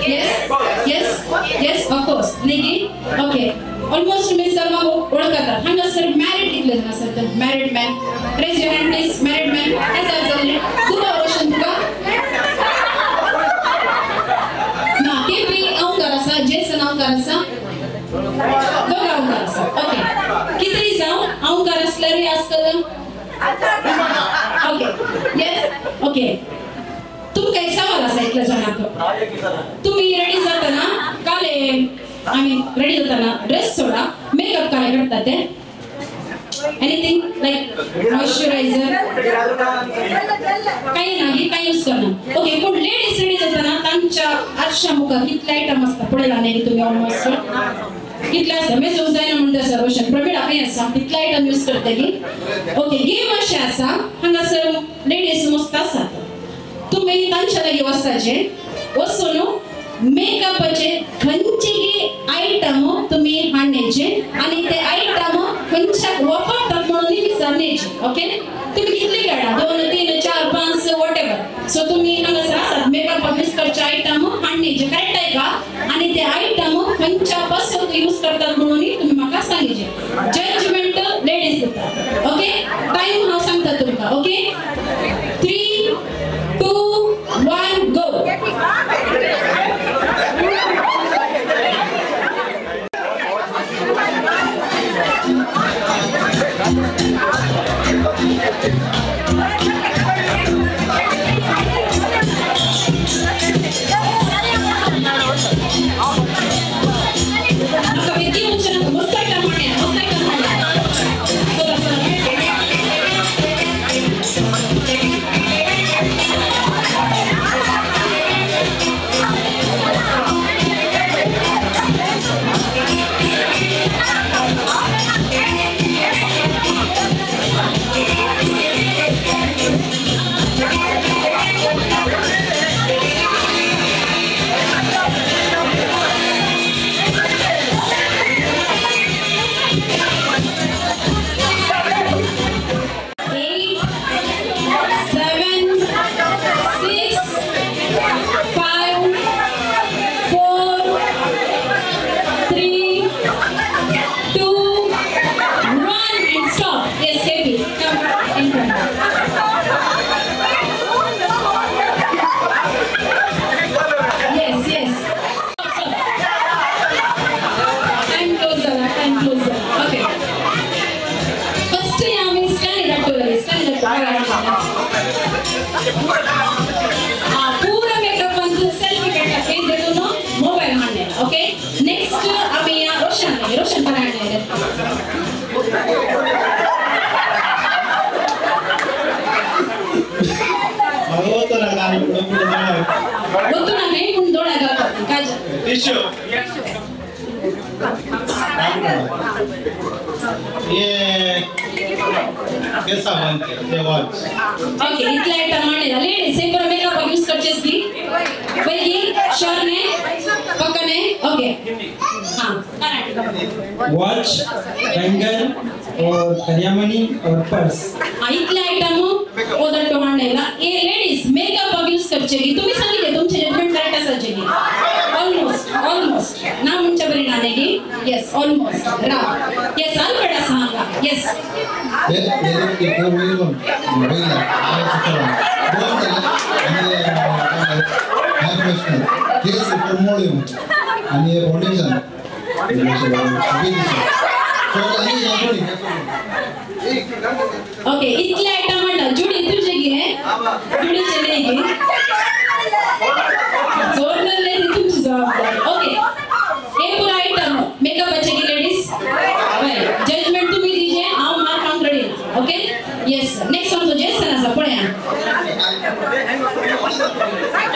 yes of course नेगी ओके almost तुम्ही सर्व ओळखतात हांगासर मॅरिड इतले जण असतात married man raise your hand please married man एस झाले तुका रोशन तुका ना केपी औंकार असा जेसन औंकार असा दोघा औंकार असा ओके कितरी जाव औंकार असल्यारी आजकाल ओके यस ओके तुमका एक सवाल असा इतल्या जणांक तुम्ही रेडी जाताना काले आम्ही रेडी जाताना ड्रेस सोडा मेकअप काय करतात ते एनीथिंग लाईक मॉइश्चरायझर काही नाही काही यूज करणार ओके पण लेडीज रेडी जाताना त्यांच्या आरशा मुखार कितले आयटम असतात पडला नाही तुम्ही ऑलमोस्ट कितले असतात मी जो जायना म्हणते सर रोशन प्रवीण काही असा कितले आयटम यूज करते की ओके गेम अशें आसा हांगासर लेडीज मस्त आसात तुम्ही तांच्या लागी वचपाचे वचून मेकअपाचे खंयचे आयटम तुम्ही हाडण्याचे आणि ते आयटम खंयच्याक वापरतात म्हणून विचारण्याचे ओके तुम्ही कितले काढा 2 3 4 5 व्हॉटएव्हर सो तुम्ही हांगासर आसात मेकअप यूज करचे आयटम हाडण्याचे करेक्ट आहे का आणि ते आयटम खंयच्या पासून यूज करतात म्हणून तुम्ही म्हाका सांगायचे जजमेंट लेडीज देतात ओके टाइम हांव सांगता तुमका okay 3 2 1 go Mostly and closer. Okay. First आम्ही स्कॅन पूरा मेकअप अंतु सेल्फी बेटा के देतो मोबाईल मांडले. ओके नेक्स्ट आम्ही रोशन करायला ಗೊತ್ತು ನಾನು ಏನು ಮುಂದೋಡಾಗ ಕಾಜ ಟಿಶ್ಯೂ ये कैसा बनते ये वॉच ओके इतला आइटम मांडलेला लेडीज सेपरा मेकअप यूज करचेसी पैकी शॉर्ने पक्कने ओके हां वॉच बैंगल और करियामणि और पर्स इतला आइटम ओदट्टो मांडलेला ये लेडीज मेकअप यूज करचेगी तुम्ही सांगितले तुमचे जजमेंट करेक्ट असायची ऑलमोस्ट ना मुंच्या बरी नानेगी यस ऑलमोस्ट रा यस अल्बडा सांगा यस ये को मोबाईल केस प्रमोलियम आणि फाउंडेशन ओके इतले आइटम म्हणला जुडी तुझे घे जुडी चलेगी जोरदार ले तुमची जबाबदारी ओके ये पूरा आइटम मेकअप बचेगी लेडीज बाय जजमेंट तुम्ही दीजिए आओ मार count ready okay yes next on तो जेसन असा पळया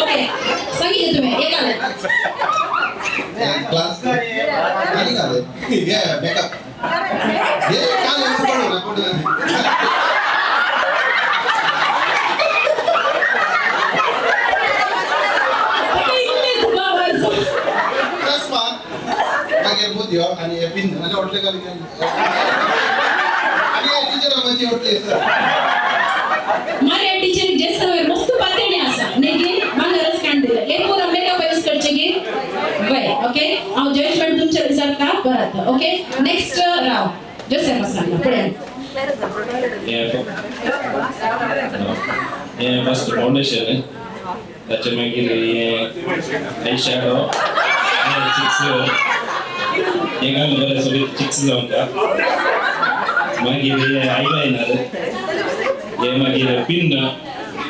ओके सांगितले तुम्ही एकाला क्लास आणि का ये मेकअप ये काल रेकॉर्ड बुद्धियो आणि पिन आणि वाटले का आणि टीचर म्हणजे वाटले सर मारे टीचर जे सवय मस्त पातेणे असा नेगी मांगरच कांडले हे पूरा मेकअप यूज करचेगी बाय ओके आव जजमेंट तुमच्या रिझल्ट का परत ओके नेक्स्ट राव जोसेफ सांगा पुढे ये फर्स्ट फाउंडेशन त्याच्या मागीर ये आय शॅडो चिक्स ये घालून बरे सगळे चिक्स जावंका मागीर ये आयलायनर ये मागीर पिन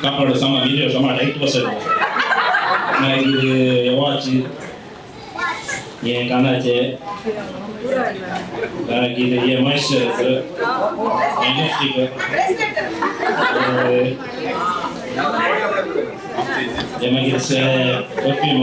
कापड समा वीडियो समा टाइट बसत मागीर ये वॉच ये कानाचे मागीर ये मॉइश्चरायझर ये लिपस्टिक ये मागीर परफ्यूम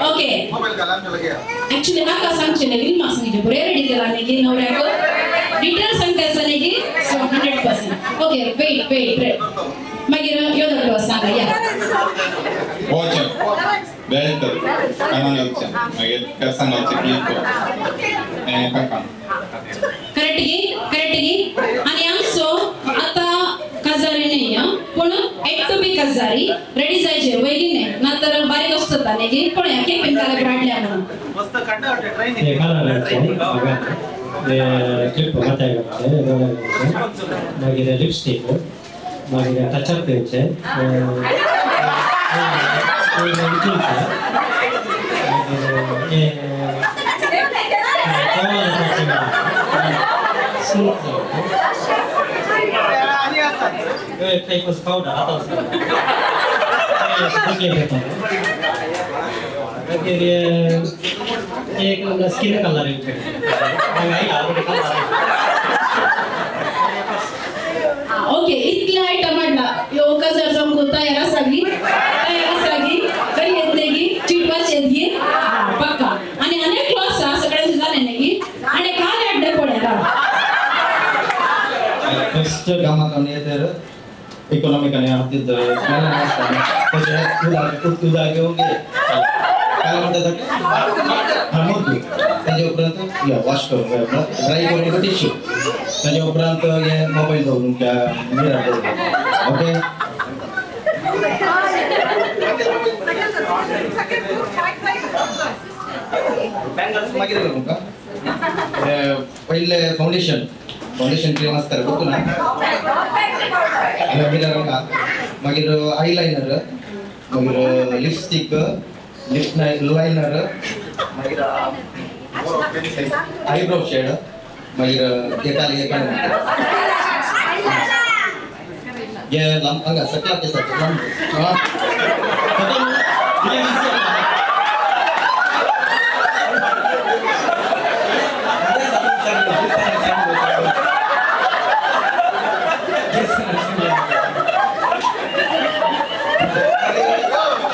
ओके एक्चुअली नाका सांगचेले विल्मा सांगितले बरे रेडी केला नेगी नवऱ्याको डिटेल सांगता नेगी सो 100% ओके वेट मागीर योदलो सांगा या वॉच बेल्ट कानाचे मागीर केसांचे क्लिप काका करेक्टगी आणि आमचो आता काजारी नाही पण एक टू बी काजारी रेडी जायचे वैगिने नातर बारीक असतात नेगी पण या केपिन काले ब्राडल्या म्हणून मस्त काढा ट्रेन हे काढायचे ते क्लिप घाटायचे मागीर लिपस्टिक मागीर टचअप करचे फेमस पावडर आता एक स्किन कलर ओके इतले आयटम म्हणला यो कजर समको तयार आसागी करी येतलेगी चिटवाच येतगी पक्का आणि अनेक क्लास सगळ्यांचे झाले नेगी आणि काल अड्डे पडला फर्स्ट कामात आणि तर इकॉनॉमिकली आर्थिक स्मेल असतात त्याच्या तुझा घेऊन घे काय म्हणतात थांबवतो त्याच्या उपरांत या वॉश करून ड्राय करून टिश्यू त्याच्या उपरांत हे मोबाईल धरून त्या मिरा ओके बँगल्स मागीर करूं का पहिले फाउंडेशन फाउंडेशन क्रीम असतात बघतो ना मागीर आयलायनर मागीर लिपस्टिक लिप लायनर मागीर आयब्रो शेड मागीर गेटाल ये हांगा सकला केसा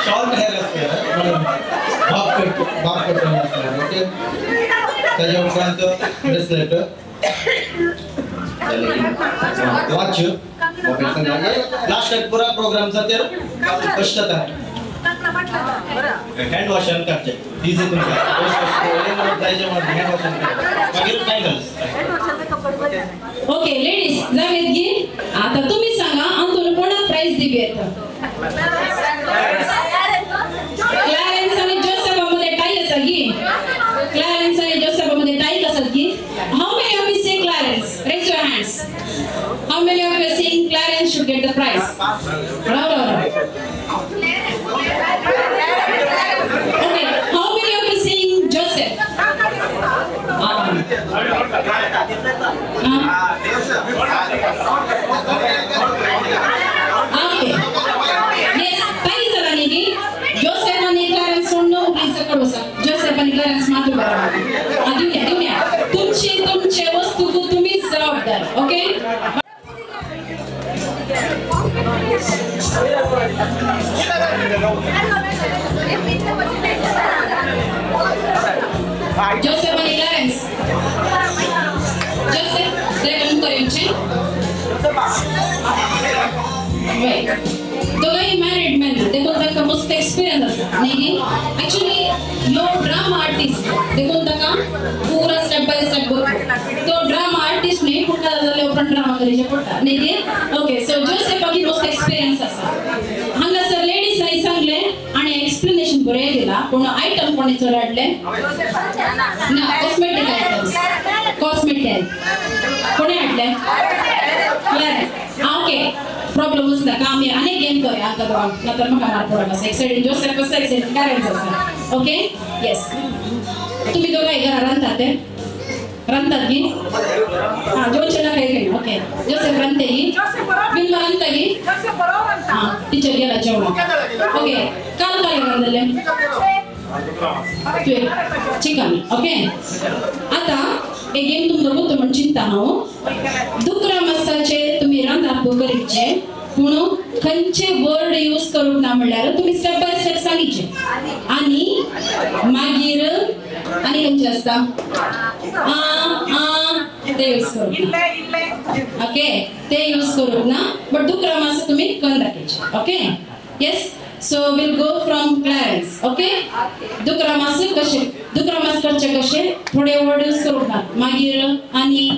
शॉर्ट हेअर असते बाप कट ओके त्याच्या उपरांत ब्रेसलेट वॉच लास्ट पूरा प्रोग्राम जाते कष्टता हँड वॉश करते इझी तुमका हँड वॉश मागीर काय ओके लेडीज जावेत गी आता तुम्ही सांगा अंतून कोणाक प्राइस दिवी येतं क्लॅरेन्स आणि जोसेफ मध्ये टाई असा गी क्लॅरेन्स आणि जोसेफ मध्ये टाई असत गी how many of you say Clarence raise your hands how many of you saying Clarence should get the prize okay how many of you saying Joseph Joseph आणि Clarence सोडणं उगीचं कडूसा Joseph आणि Clarence मात्र बरोबर देऊया तुमचे वस्तू तुम्हीच जबाबदार ओके जोसेफ आणि क्लॅरेन्स जोसेफ रेकमेंड करेंचे राइट दोघंही मॅरिड मॅन देखून ताका मस्त एक्सपिरियन्स आसा न्ही एक्चुअली यो ड्रामा आर्टिस्ट देखून ताका पूरा स्टेप बाय स्टेप तो ड्रामा आर्टिस्ट न्ही पूण ताका जाल्यार उपरांत ड्रामा करचे पडटा न्ही ओके सो जोसेफाक मस्त एक्सपिरियन्स आसा हांगासर लेडीजांनी सांगले आणि एक्सप्लेनेशन बरें दिला पूण आयटम कोणी चड हाडले ना कॉस्मेटिक आयटम्स कॉस्मेटिक कोणी हाडले ओके प्रॉब्लेम ना का आम्ही अनेक गेम करूया आता दोन नंतर मग आम्हाला थोडा बस एक साइड जोसेफ कसं एक साइड क्लॅरेन्स असं ओके येस तुम्ही दोघं घरा रांधतात की हां जोशला काही काही ओके जोसेफ रांधते की बिन रांधता की हां टीचर गेला जेवण ओके काल काय रांधले चिकन ओके आता एक गेम तुमचं होतं म्हणून चिंता हो दुकरा मसाचे तुम्ही रांधाप करीचे म्हणून खंयचे वर्ड यूज करूक ना म्हणल्यार तुम्ही स्टेप बाय स्टेप सांगितले आणि मागीर आणि खंयचे असता ते यूज करूक ओके ते यूज करूक ना बट दुकरा मासा तुम्ही करून दाखयचे okay yes So we'll go from Clarence, okay? दुकरामास करचे कशे थोडे वर्ड यूज करूक ना मागीर आणि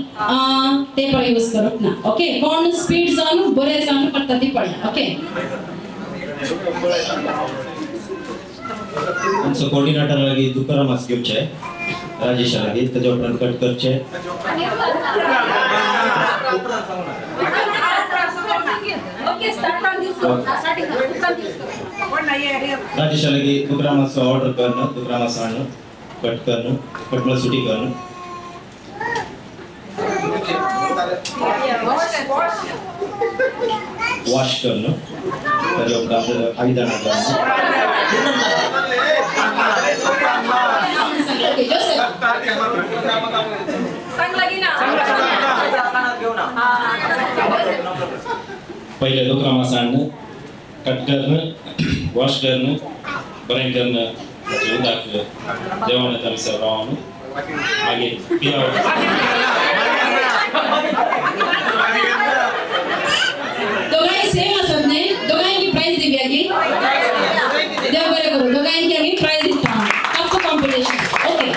ते पण यूज करूक ना ओके कोण स्पीड जावन बरे जावन करता ती पडला ओके आमचं कोऑर्डिनेटर लागी दुकरामास घेवचे राजेश लागी त्याच्या उपरांत कट करचे राजेश लागी दुकरामास ऑर्डर करणं दुकरामास आणणं कट करणं कटला सुटी करणं वॉश करणं त्याच्या उपरांत आईदाणा करणं पहिले दुकरामास आणणं कट करणं वॉश करणं बरें करणं उदक जेवणाच्या मिसळ रावण मागीर पियाव दोघांनी सेम असत नाही दोघांनी प्राइस दिव्या की देव बरे करू दोघांनी आम्ही प्राइस दिता टफ कॉम्पिटिशन ओके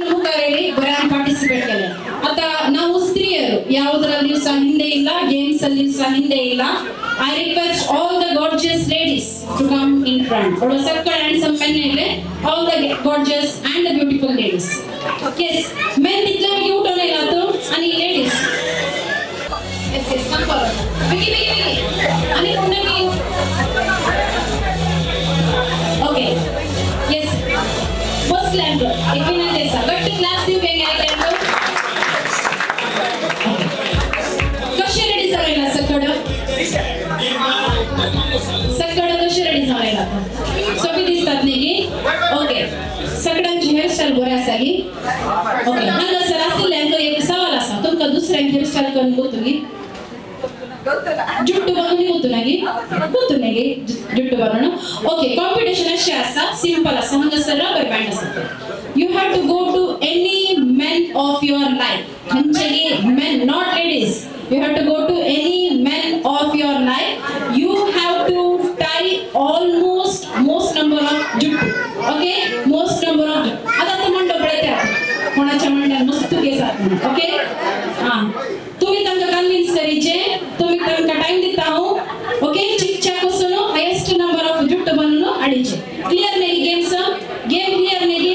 मुखारेली बऱ्यान पार्टिसिपेट केले आता ನಾವು ಸ್ತ್ರೀಯರು ಯಾವುದರಲ್ಲಿ ಸಹ ಹಿಂದೆ ಇಲ್ಲ ಗೇಮ್ಸ್ ಅಲ್ಲಿ ಸಹ ಹಿಂದೆ ಇಲ್ಲ I request all the gorgeous ladies to come in front. For the circle and some men ile all the gorgeous and the beautiful ladies. Yes, men itla cute होने लातो आणि ladies आणि कोणाकी ओके येस बसल्यान एक विनंती आसा गट्ट class दिवं वेगळ्या कशे ready जालेला सकड कशे रेडी जालेला सोबी दिसतात न्ही की ओके सगळ्यांची हेअरस्टाईल बरी आसा की ओके हांगासर आशिल्ल्यांक एक सवाल आसा तुमकां दुसऱ्यांक हेअरस्टाईल करून गोतुली जुट्टू बांधून गोतुनागी गोतुनागी जुट्टू बांधून ओके कॉम्पिटिशन अशें आसा सिंपल आसा हांगासर रबर बँड आसा you have to go to any man of your life खंयचेय man not ladies you have to go to any man of your life you have to tie most number of juttu okay most number of आता तो मंडळ पळयता कोणाच्या मंडळात मस्त केस आहात okay हां तुम्ही तांकां कन्विन्स करीचे तुम्ही तांकां टाइम दिता हांव ओके चिकच्या पासून हायेस्ट नंबर ऑफ जुट्टू बनून हाडीचे क्लियर न्ही गेम क्लियर न्ही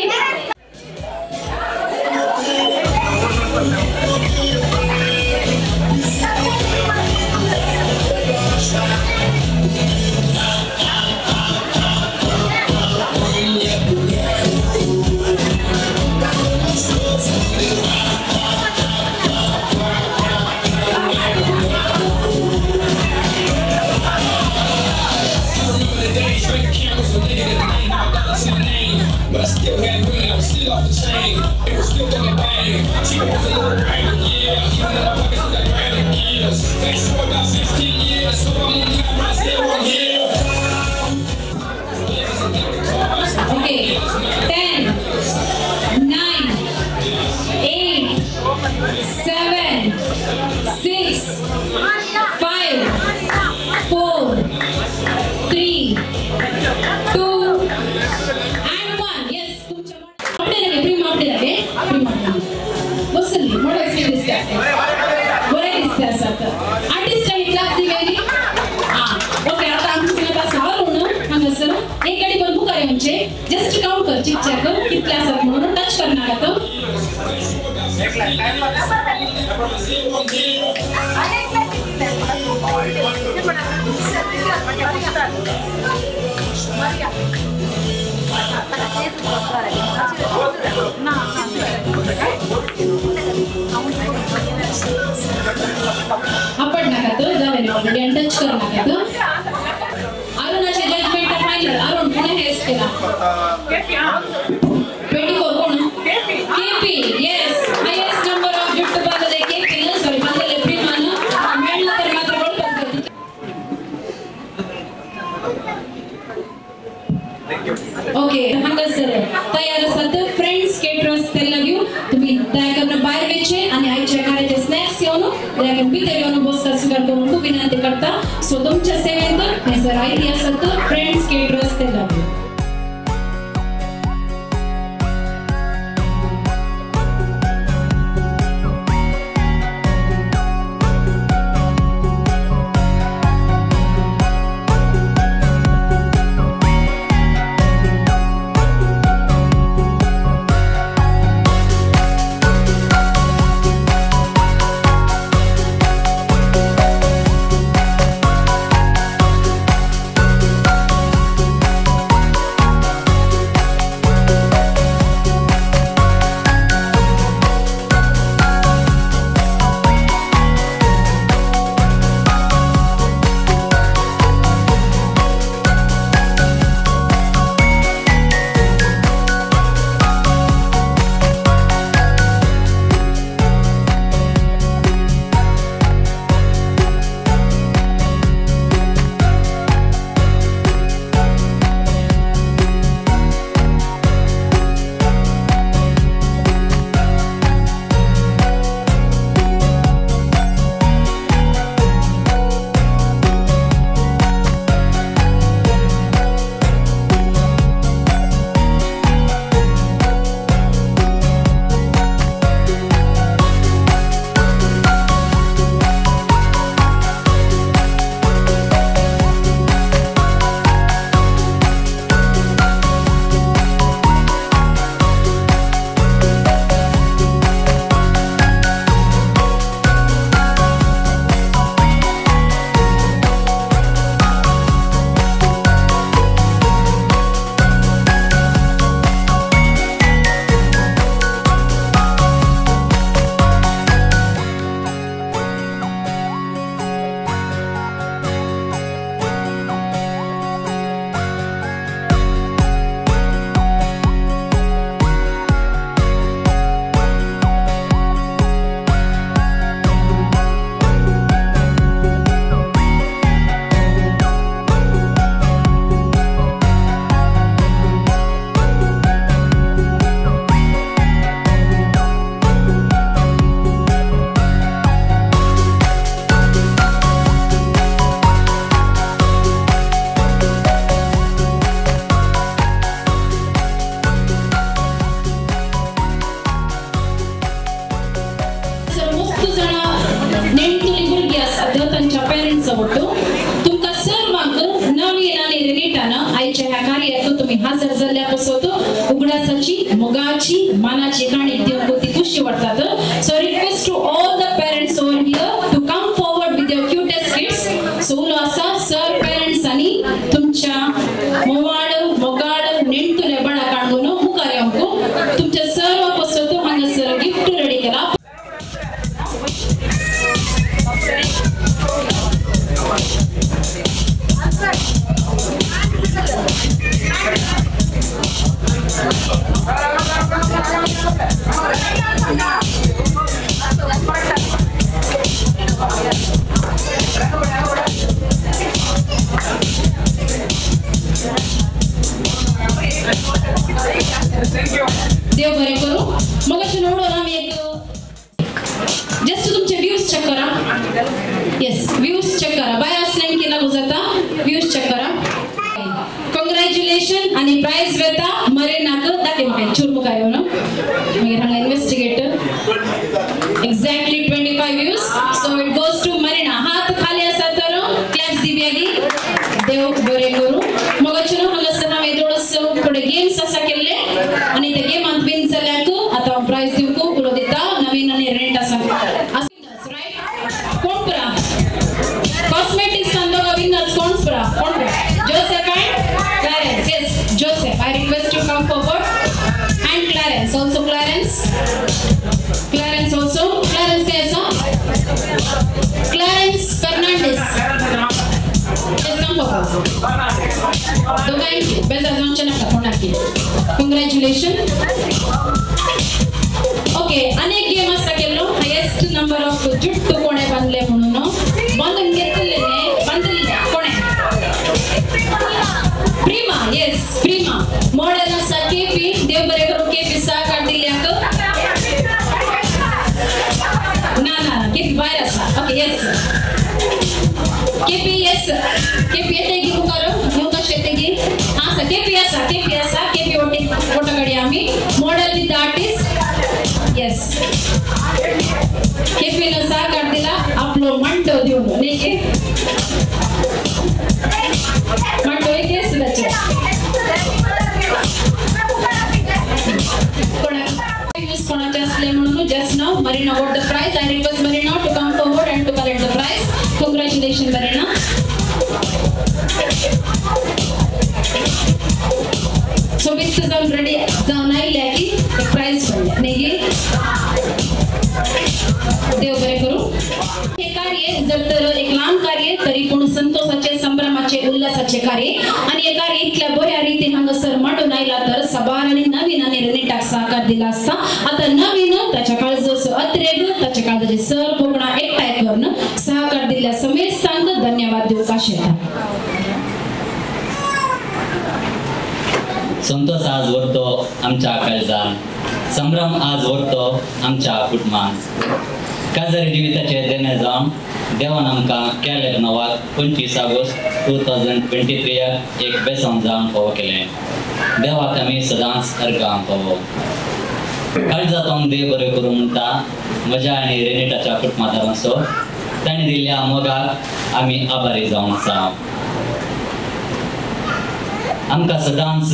But I still had money, I was still off the chain. It was still in the bag. She was a little right, yeah. Even though my pockets look like granite gears. Fast forward about 15 years, so I'm on the right, still on here. Okay, 10, 9, 8, 7, 6, 5, 4, 3, 2, बसली मोठे दिसतात बरे दिसते असतात artist आणि class दिवेली हां okay आता आमचं सिलेबस हावरून हांगासर एक गाडी पण बुकारे म्हणजे जस्ट काउंट कर चिक चेक कर कितले आसात म्हणून टच करणार आता आपण नका तो जावे ऑलरेडी आणि टच कर नका तो अरुणाचे जजमेंट फायनल अरुण पुणे हेस केला 24 कोण KP yes highest number of जुट्टू बांधले केपी सॉरी बांधले प्रेमान मेळला तर मात्र गोल्ड ओके हांगासर तयार आसात फ्रेंड्स केटरर्स तेलगू तुम्ही दयाकरून भायर वेचे आणि आयच्या कार्याचे स्नॅक्स येऊन दयाकरून भितर येऊन बसता स्वीकार करून खूप विनंती करता सो तुमच्या सेवेंत हे सर आयती आसात फ्रेंड्स केटरर्स तेलगू नेणटुली भुरगीं आसात तांच्या पेरेंट्स आवडतो तुमकां सर्वांक नवीन आनी रिलेटान आयच्या ह्या कार्याक तुम्ही हजर जाल्ल्या पासत उगडासाची मोगाची मानाची काणी दिवंक ती खुशी वाटतात. So request to all the parents over here to come forward with your cutest kids. So उलो आसा सर पेरेंट्स आनी तुमच्या मोवाड मोगाड नेणटुले बडा काणून मुखार येवंक तुमच्या सर्व पासत हांगासर गिफ्ट रेडी केला. देव बरे करू. मग अशें निवडून आमी एक जस्ट तुमचे व्ह्यूज चेक करा. येस व्ह्यूज चेक करा. भायर असल्यान की लागू जाता व्ह्यूज चेक करा. कॉंग्रॅच्युलेशन आणि प्राइज वेता मरीनाक दाखय म्हाका चूर मुखार येवन मागीर हांगा investigator exactly 25 views. So it goes to Marina. हात खाली आसा तर क्लॅप्स दी बेगी. देव बरे करू. मग अशें हांगासर हांवें थोडंसं थोडे गेम्स आसा केल्ले आनी ते गेमांत विन जाल्ल्याक आतां प्राइज दिवंक उलो दिता. नवीन आनी रेंट आसा रायट. कोण पुरा कॉस्मेटिक्स दोगा विनर्स कोण पुरा कोण पुरा Joseph and Clarence. Yes Joseph I request you come forward and Clarence also. Clarence also. Clarence काय आसा Clarence Fernandes. Yes come forward. दोगांयची बेजार जावचे नाका कोणाकी. कॉंग्रॅच्युलेशन. ओके अनेक गेम आसा केल्लो. हायेस्ट नंबर ऑफ जुट्टू कोणे बांधले म्हणून बांधून घेतले बांधले कोणे प्रिमा. येस प्रिमा. मॉडर्न आसा केपी. देव बरे करू. केपी सहकार दिल्याक ना ना केपी भायर आसा. Okay yes KP. Yes KP येते गी मुखार ह्यो कशें येते गी आसा केपी आसा केपी आसा केपी ओटी फोटो काडया आमी. Model with artist. येस केपीन सहकार दिला आपलो मंटो दिवन न्ही मंटो एक केस जाचे कोणाचे असले म्हणून just now Marina what the prize. I request Marina to come forward and to collect the prize. Congratulation Marina. So with जाऊन रेडी जाऊन आयल्या की प्राइज पडले न्ही. देव बरे करू. हे कार्य जर तर एक लांब कार्य तरी पण संतोषाचे संभ्रमाचे उल्हासाचे कार्य आणि हे कार्य इतल्या बऱ्या रीतीन हांगासर मांडून आयला तर सबार आणि नवीन आणि रेनेटाक सहकार दिला असता. आता नवीन ताच्या काळजाचो अत्रेग ताच्या काळजाचे सर पोगणा एकठांय करून सहकार दिल्या समेत सांग धन्यवाद दिवंक आशेता. संतोष आज व्हरतो आमच्या काळजान. संभ्रम आज व्हरतो आमच्या कुटुंबान. काजरी जिविताचे देणे जावन देवान आमकां कॅलेब नोवाक 25 ऑगस्ट 2023 एक बेसन जावन फावो केलें. देवाक आमी सदांच अर्गां फावो. काळजातोन देव बरें करूं म्हणटा म्हज्या आनी रेनेटाच्या कुटुंबादारांचो. ताणें दिल्ल्या मोगाक आमी आभारी जावन आसा. आमकां सदांच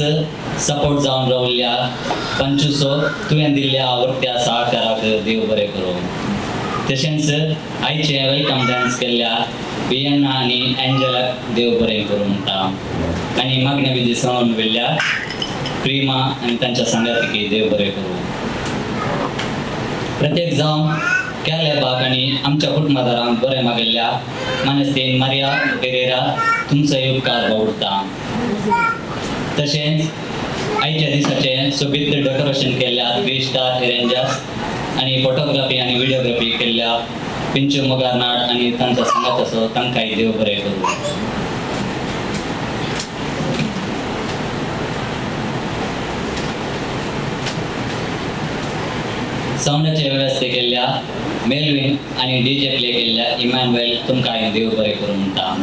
सपोर्ट जावन रावल्ल्या पंचुसो तुवें दिल्ल्या आवडट्या सहकाराक देव बरें करूं. तशेंच आयचे वेलकम डान्स केल्ल्या बियन्ना आनी एंजलाक देव बरें करूं म्हणटा. आनी मागणे विधी सांगून वेल्ल्या प्रिमा आनी तांच्या सांगातिकी देव बरें करूं. प्रत्येक जावन कॅलेबाक आनी आमच्या कुटुंबादारांक बरें मागिल्ल्या मानस्तीन मारिया पेरेरा तुमचो उपकार बावडटा. तशेंच आयच्या दिसाचे सोबीत डेकोरेशन केल्ल्या 3 स्टार एरेंजर्स आनी फोटोग्राफी आनी व्हिडिओग्राफी केल्ल्या पिंचू मोगारनाड आनी तांचो सांगात आसो तांकांय देव बरें करूं. सावंडाचे वेवस्थे केल्ल्या मेलविन आनी डीजे प्ले केल्ल्या इमॅन्युएल तुमकांय देव बरें करूं म्हणटा.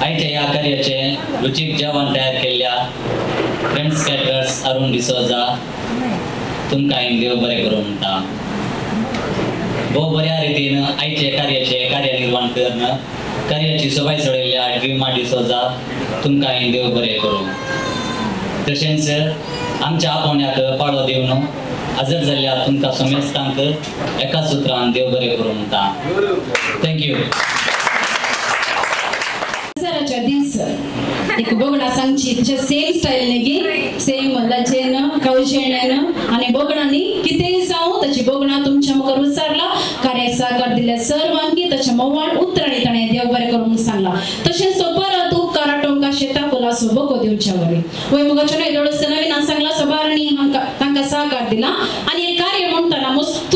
आयच्या ह्या कार्याचे रुचीक जेवण तयार केल्ल्या फ्रेंड्स कॅटरर्स अरुण डिसोजा तुमकांय देव बरें करूं म्हणटा. भोव बऱ्या रितीन आयचे कार्याचे कार्यनिर्वाण करणं कार्याची सबाय सोडयल्या ड्रीमा डिसोजा तुमकां हांवें देव बरें करूं. तशेंच आमच्या आपोवण्याक पाळो दिवन हजर जाल्ल्या तुमकां समेस्तांक एका सुत्रान देव बरें करूं म्हणटा. थँक्यू. सराच्या दीस एक बोगडा सांगची तुझ्या सेम स्टाईल नेगी सेम लजेन कौशेण्यान आणि बोगडांनी कितेंय जावं ताची बोगडा तुमच्या मुखार उच्चारला कार्याक सहकार दिल्या सर्वांकी ताच्या मोवान उतराणी ताणें देव बरें करूं म्हणून सांगला. तशेंच तो परत उपकारा टोंका शेता कोलासो बोको दिवच्या वरी वय मुगाच्या एडोळस नवीन सांगला सबारणी तांकां सहकार दिला आणि एक कार्य म्हणटाना मस्त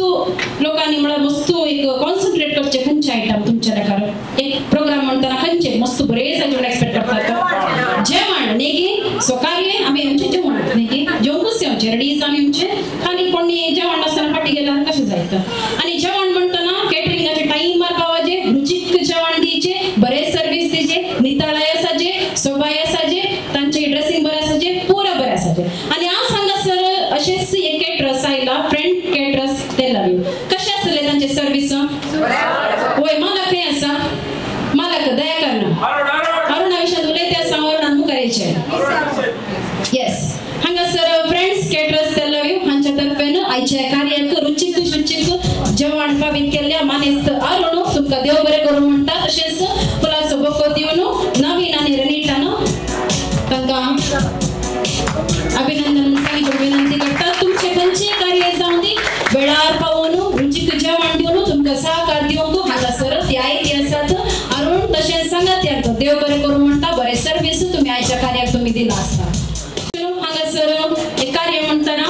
लोकांनी म्हळ्यार मस्त एक कॉन्सन्ट्रेट करचे खंयचे आयटम तुमच्या लेखार एक प्रोग्राम म्हणटाना खंयचे मस्त बरें जेवण एक्सपेक्ट करतात जेवण नेगी सो कार्य आमी आमचे जेवण नेगी जेवणूच येवचे रेडी आमी आमचे खाली कोणी जेवण नासतना फाटी गेल्यार कशें जायतं आणि जेवण म्हणटाना कॅटरिंगाचे टायमार पावाजे रुचीक जेवण दिवचे बरें सर्वीस दिवचे नितळाय आसाचे सोबाय आसाचे तांचे ड्रेसिंग बरें आसाचे पुरा बरें आसाचे आणि हांव सांगा सर अशेंच एक कॅटरस आयला फ्रेंड कॅटरस ते लावी कशें आसले तांचे सर्वीस वय मालक खंय आसा मालक दया करना अरुणा विशयात उलयते आसा अरुणान मुखारेचे येस हांगासर फ्रेंड्स कॅटरस ते लावी हांच्या तर्फेन आयच्या कार्याक रुचीक शुचीक जेवण पावीत केल्ल्या मानेस्त अरुण तुमकां देव बरें करूं म्हणटा. तशेंच फुलाचो बोको दिवन नवीन आनी रनिटान तांकां अभिनंदन सांगपाची विनंती करता. तुमचे खंयचेय कार्य जावं दी वेळार पावून रुचीक जेवण दिवन तुमकां सहकार दिवंक हांगासर ते आयती आसात. अरुण तशेंच सांगात्याक देव बरें करूं म्हणटा बरें सर्वीस तुमी आयच्या कार्याक तुमी दिला आसता. हांगासर एक कार्य म्हणटाना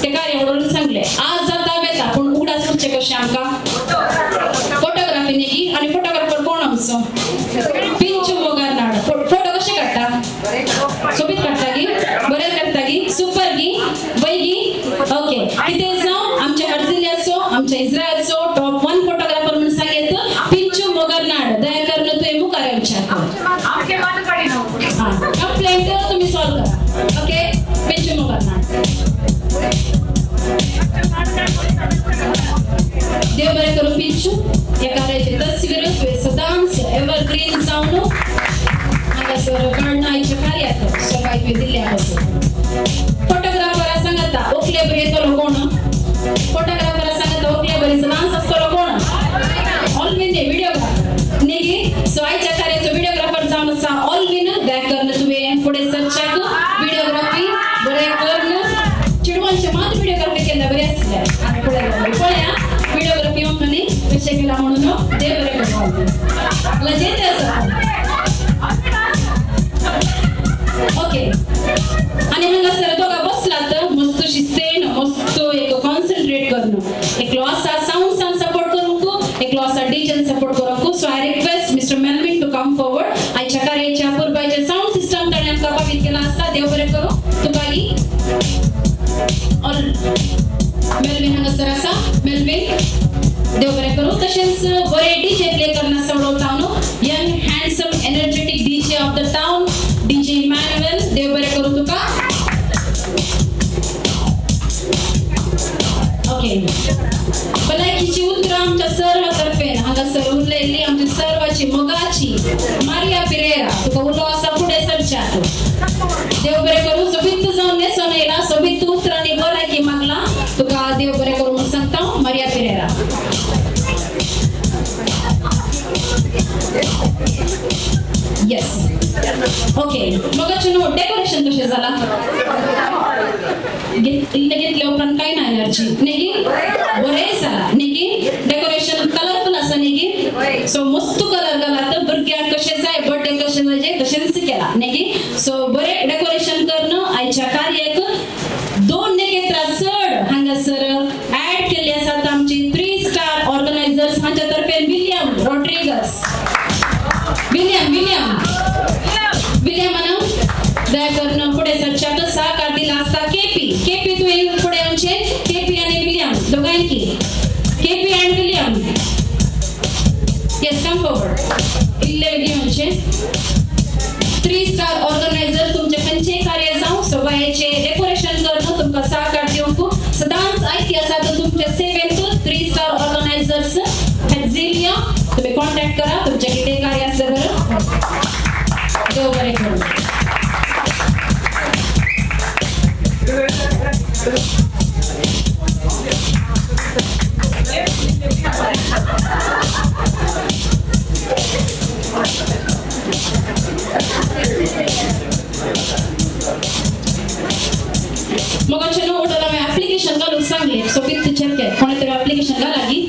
ते कार्य वडोवन सांगले आज जाता बेता पूण उडास करचे कशें आमकां फोटोग्राफी नेगी आणि फोटोग्राफर कोण आमचो पिंचू मोगारनाड फोटो कशे काडटा सोबीत काडटा गी बरें करता गी सुपर गी बैगी ओके कितें जावं आमच्या अर्जिलियाचो आमच्या इस्रायलचो टॉप 1 फोटोग्राफर म्हणून सांगेत पिंचू मोगारनाड दया करून तुवें मुखार येवचें कंप्लेंट तुमी सॉल्व करा ओके पिंचू मोगारनाड देव बरें करूं पिंचू ह्या कार्याची तस्वीर तुवें सदांच एवरग्रीन जावन हांगासर कळनायच्या कार्याक सबाय तुवें दिल्ल्या आसा. फोटोग्राफरा सांगता ओकले बरी येतलो कोण फोटोग्राफरा सांगता ओकले बरी डान्स आसतलो कोण ऑलविन व्हिडिओग्राफर नेगी सो आयच्या कार्याचो व्हिडिओग्राफर जावन आसा ऑलविन दया करून तुवें फुडें सरच्याक व्हिडिओग्राफी बरें करून चिडवांचे मात व्हिडिओग्राफी केल्या बरें आसलें आनी फुडें पळया व्हिडिओग्राफी आमकां कशें केला म्हणून देव बरें करूं लजेते आसा ओके आणि हांगासर दोगा बसलात मस्त शिस्तेन मस्त एक कॉन्सन्ट्रेट करून एकलो आसा साउंड सपोर्ट करूंक एकलो आसा डीजेन सपोर्ट करूंक so I request mister Melvin to come forward आयच्या कार्याच्या पुरबायचे साउंड सिस्टम ताणें आमकां पावीत केला आसा देव बरें करूं तुका ही मेल्विन हांगासर आसा मेल्विन देव बरें करूं. तशेंच बरे डीजे प्ले करना सोडवता न्हू young handsome energetic DJ of the town DJ Emmanuel देव बरें करूं तुका ओके. भलायकीची उतरां आमच्या सर्व तर्फेन हांगासर उरलेली आमची सर्वाची मोगाची मारिया पिरेरा तुका उलो आसा फुडें सरच्याक देव बरें करूं. सोबीत जावन नेसून येयला सोबीत उतरांनी भलायकी मागला तुका देव बरें करूं म्हणून सांगता मारिया पिरेरा. येस ओके मगाचें न्हू डेकोरेशन कशें जालां घेतले उपरांत कांय ना एनर्जी नेगी बरें जाला नेगी डेकोरेशन कलरफुल आसा नेगी सो मस्त कलर घालात भुरग्यांक कशें जाय बर्थडे कशें जाय तशेंच केला नेगी सो बरें डेकोरेशन करून आयच्या कार्याक 2 नखेत्रां चड हांगासर ऍड केल्ली आसात आमची 3 स्टार ऑर्गनायझर्स हांच्या तर्फे विलियम रॉड्रिगस विलियमानं दया करून फुडें सरच्याक सहकार दिला आसता. केपी तुवें फुडें येवचें केपी आनी विलियम दोगांयकी KP and William yes come forward इल्ले घेवचें 3 स्टार ऑर्गनायझर तुमचे खंयचेय कार्य जावं सोबायेचे डेकोरेशन करून तुमकां सहकार दिवंक सदांच आयती आसात तुमचे सेवेक 3 स्टार ऑर्गनायझर दिवया तुम्ही कॉन्टॅक्ट करा तुमच्या किती कार्य असलं बरं देव बरे करू मग चलो ओडला मी ऍप्लिकेशन घालून सांगले सो किती चेक कोणीतरी ऍप्लिकेशन घालागी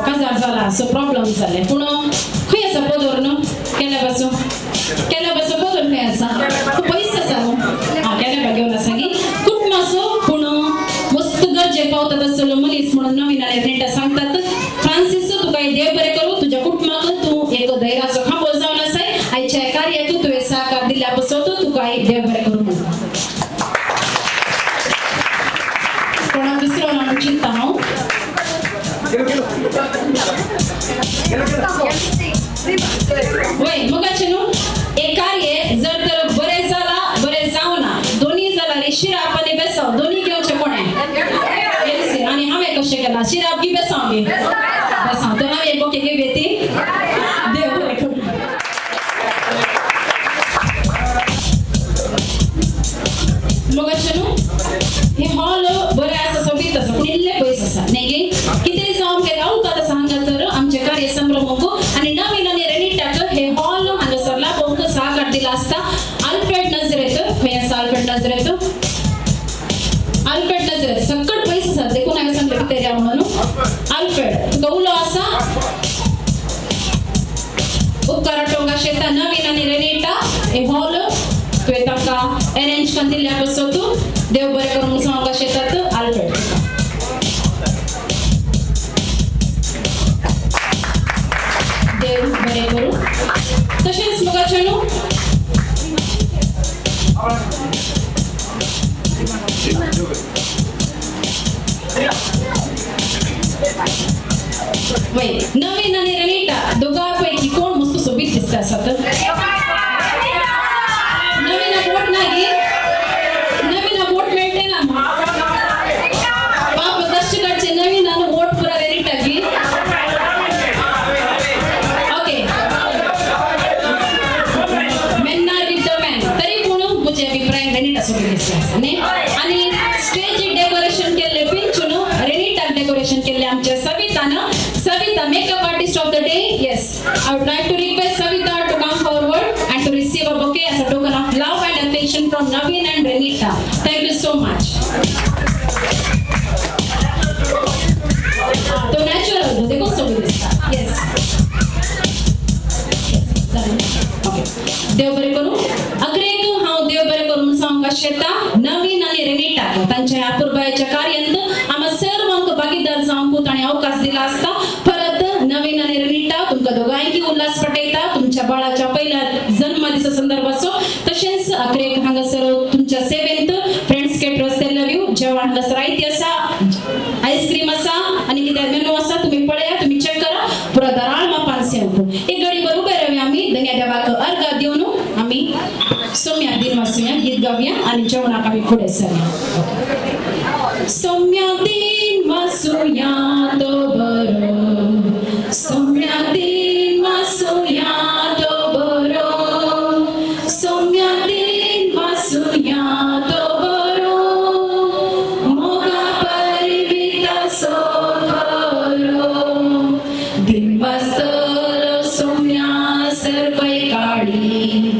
काजार झाला सो प्रॉब्लेम झाले पुण खंय आसा पदोर न्हू केल्या बसो पदोर खंय आसा पयस आसा न्हू केल्या घेवन आसा की कुटुंबाचो पूण वस्त गरजेक पावता तसलो मनीस म्हणून नवीन आले रेंटा सांगतात फ्रांसिस तुका देव बरें करूं तुज्या कुटुंबाक तूं एक धैर्याचो खांबो जावन आसाय आयच्या कार्याक तुवें सहकार दिल्या पासत तुका देव बरें करूं म्हणून कोणाक दुसरो नाम चिंता हांव वय मगाचे न्हू एक कार्य जर तर बरें जाला बरें जावना दोन्ही जाला रे शिराप आनी बेसाव दोन्ही घेवचे कोणें आनी हांवें कशें केलां शिराप की बेसाव घे बेसाव तर हांवें एक ओके घेवया ती देव बरें करूं मगाचे न्हू हे हॉल बरें आसा सोबीत आसा पूण इल्ले पयस आसा न्ही गे कितें जावं के रावता आतां सांगा तर आमचे कार्य संभ्रमक आनी नवीन आनी रेनिटाक हे हॉल हांगासर लाभोवंक सहकार दिला आसता आल्फ्रेड नजरेत खंय आसा आल्फ्रेड नजरेत सकट पयस आसा देखून हांवें सांगलें कितें या म्हणून आल्फ्रेड तुका उलो आसा उपकार टोंगा शेता नवीन आनी रेनिटा हे हॉल तुवें ताका अरेंज करून दिल्या पासत देव बरें करूं सांगूंक शेतात आल्फ्रेड देव बरें करूं तशेंच मुगाचें न्हू वय नवीन आनी रेनिटा दोगां पैकी कोण मस्त सोबीत दिसता आसात नवीन वोट नागी नवीन वोट मेळटे ना बाप दर्शकाचे नवीन आनी वोट पुरा रेनिटाकी ओके मेन्नार विथ द मॅन तरी पूण म्हजे अभिप्राय रेनिटा सोबीत दिसता न्ही आनी स्टेज डेकोरेशन केल्ले पिंचून रेनिटाक डेकोरेशन केल्ले आमच्या Savita, makeup artist of the day. Yes, I would like to request Savita to come forward and to receive a bouquet as a token of love and affection from Naveen and Renita. Thank you so much. तो natural, देखो so भी दिसता. Yes. Okay. देव बरें करूं. अग्रेक हांव देव बरें करूं सांगूंक शेता नवीन आनी रेनिटा तांच्या अपूर्बायेच्या कार्यांत आम्हा सर्वांक भागीदार जावंक ताणें अवकाश दिला आसता परत नवीन आनी रेनिटा तुमकां दोगांयकी उल्हास पटयता तुमच्या बाळाच्या पहिल्या जन्मदिसा संदर्भाचो तशेंच अग्रेक हांगासर तुमच्या सेवेंत फ्रेंड्स केटरर्स ते लव यू जेवण हांगासर आयती आसा आईस्क्रीम आसा आनी कितें मेनू आसा तुमी पळया तुमी चेक करा पुरो दराळ मापान सेवंक एक घडीभर उबे रावया आमी धन्य देवाक अर्घ दिवन आमी सौम्या दिन वाचूया गीत गावया आनी जेवणाक आमी फुडें सरूया सौम्या दिन वाचूया तो बरो सौम्या दिन वाचूया तो बरो सौम्या दिन वाचूया तो बरो मोगा परिविता सो बरो दिन वाचतलो सौम्या सर्वै काळी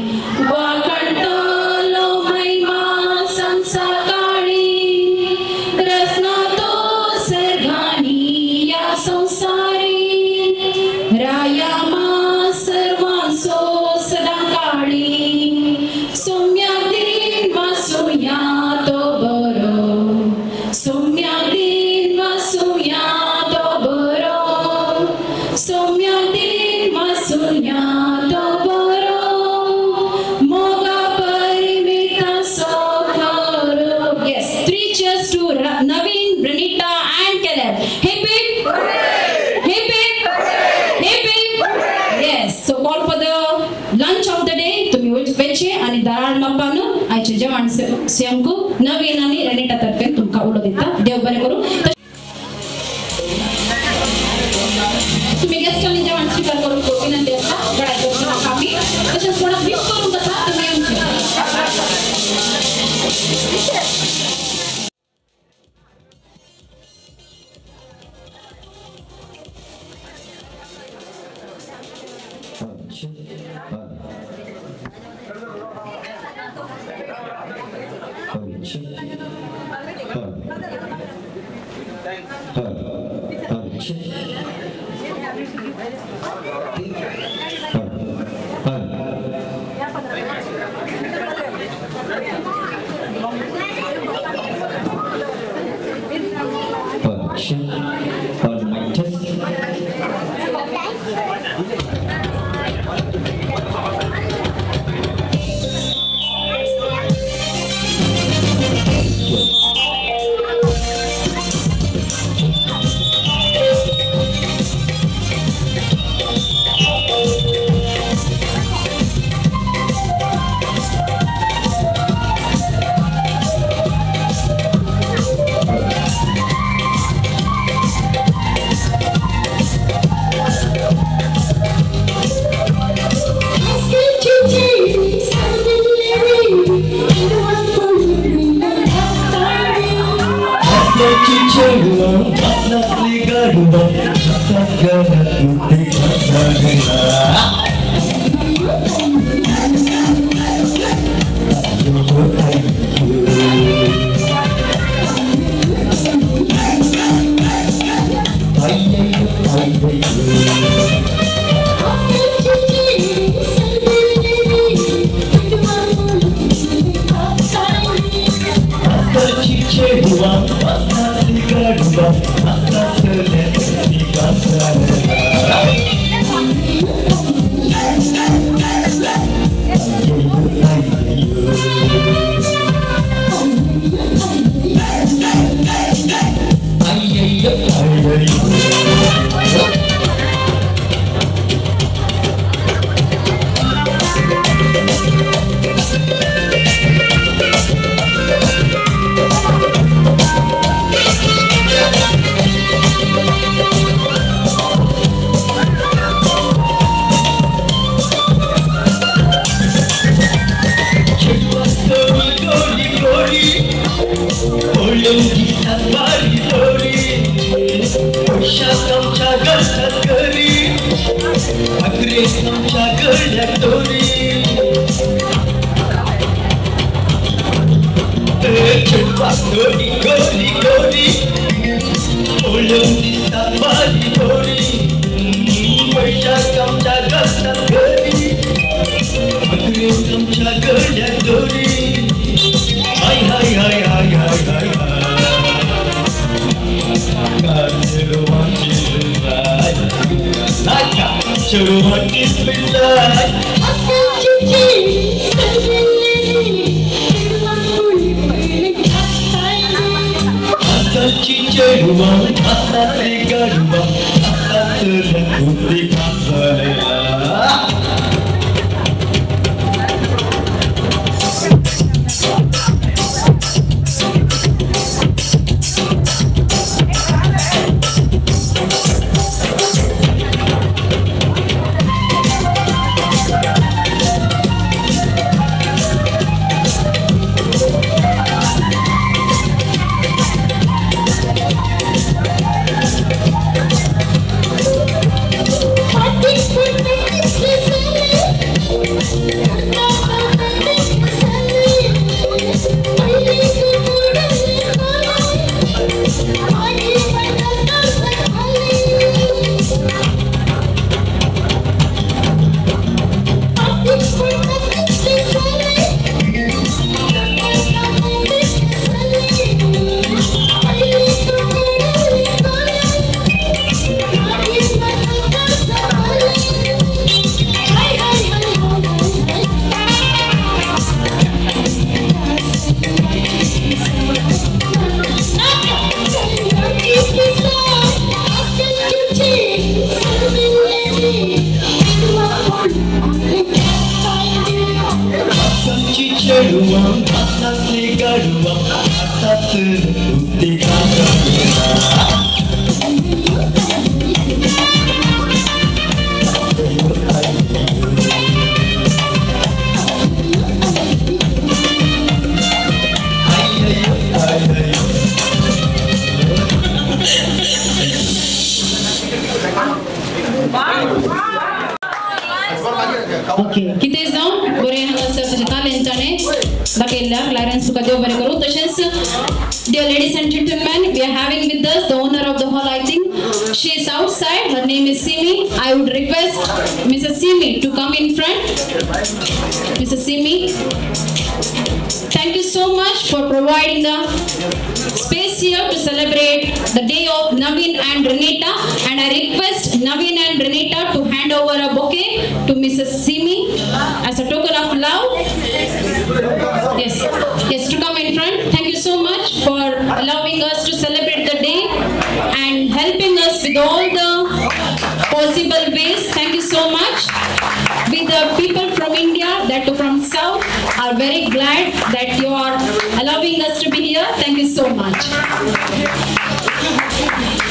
वाकणतलो महिमा संसाकाळी रचना तो सर्गानी या संसारी राया मा सर्वांचो सदा काळी सौम्या दिन वाचूया तो बरो सौम्या दिन वाचूया तो बरो सौम्या दिन वाचूया तो बरो मोगा परिमिता सोखरो yes 3 cheers to Naveen Renita and Caleb hip hip yes so call for the lunch of the day तुम्ही वेचे आणि दराळ मापान आयचे जेवण सेवंकू नवीन आणि रेनिटा तर्फे तुमका उलो दिता देव बरें करूं कितें जावं बरें हांगासर तशें तालेंताणें दाखयल्या क्लारेन्स तुका देव बरें करूं तशेंच dear ladies and gentlemen, we are having with us the owner of the hall, I think She is outside. Her name is Simi. I would request Mrs. Simi to come in front. Mrs. Simi, thank you so much for providing the space here to celebrate the day of Naveen and Renita. And I request Naveen and Renita to hand over a bouquet to Mrs. Simi as a token of love. Yes, to come in front. Thank you so much for allowing us to celebrate the day and helping us with all the possible ways. Thank you so much. We the people from India, that too from South, are very glad that you are allowing us to be here. Thank you so much.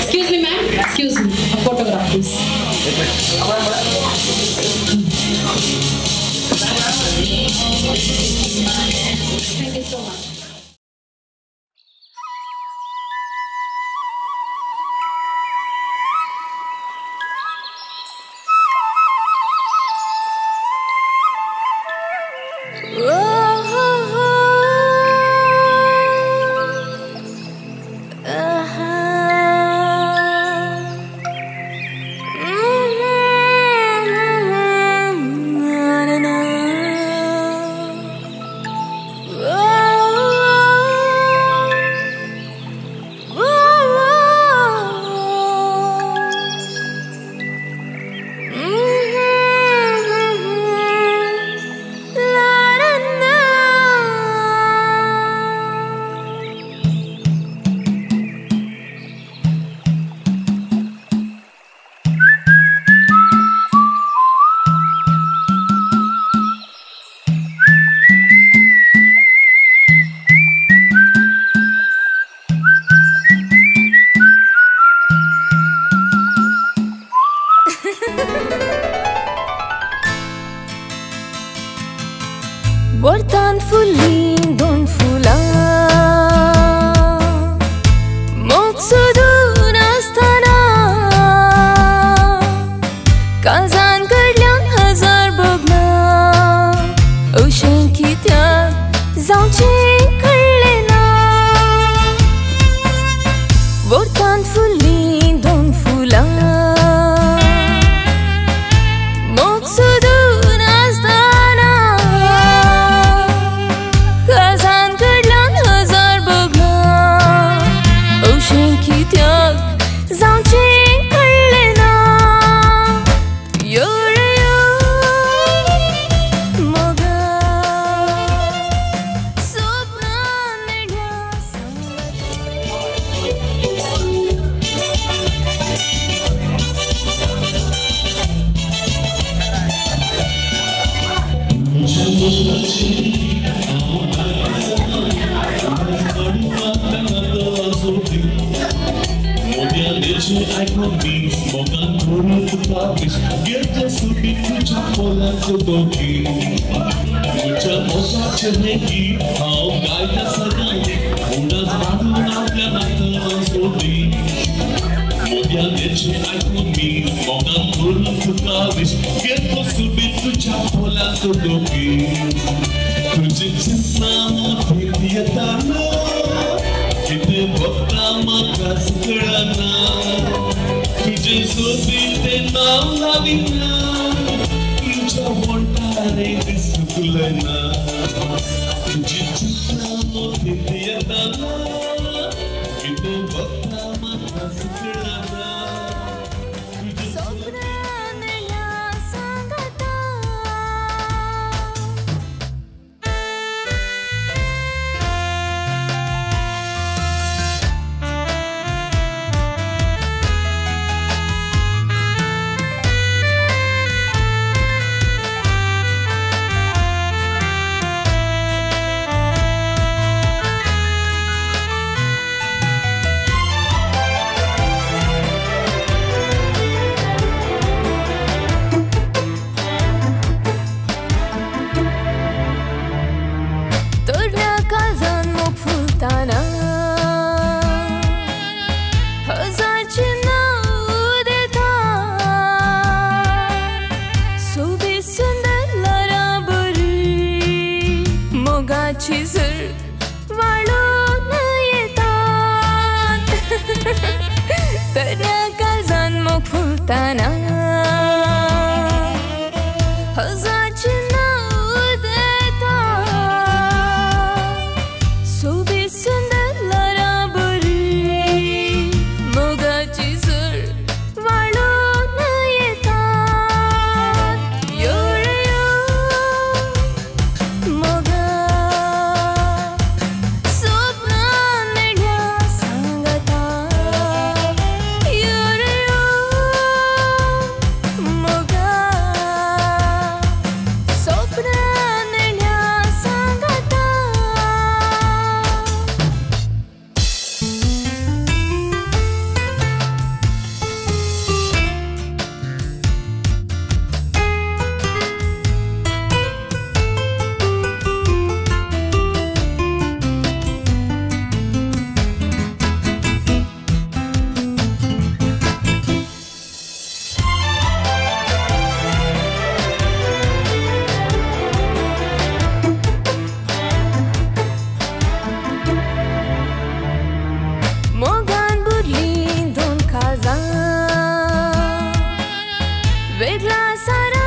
Excuse me, ma'am. Excuse me. A photograph, please. Thank you so much. Bortan fulli don fula Moksudun astana Kazan कडल्यान हजार बगना Ocean कित्याक जावचें कळ्ळें ना Bortan fulli don fula Moksudun astana Kazan कडल्यान हजार बगना Ocean कित्याक जावचें कळ्ळें ना I can be smoking through the darkness. Get the sleepy creature full of the bookie. Which a mosa chenegi, how guide us again. Who does not know the story? Modia Dechi, I can be smoking through the darkness. Get the sleepy creature full of the bookie. Projections now, Pietana. किते बक्ता मकास कळना तुझे सोबीते नाव लाविना तुझ्या वंटारे दिसुलना तुझी चित्रा मोठी येताना किते बक्ता मकास कळना आपला सारा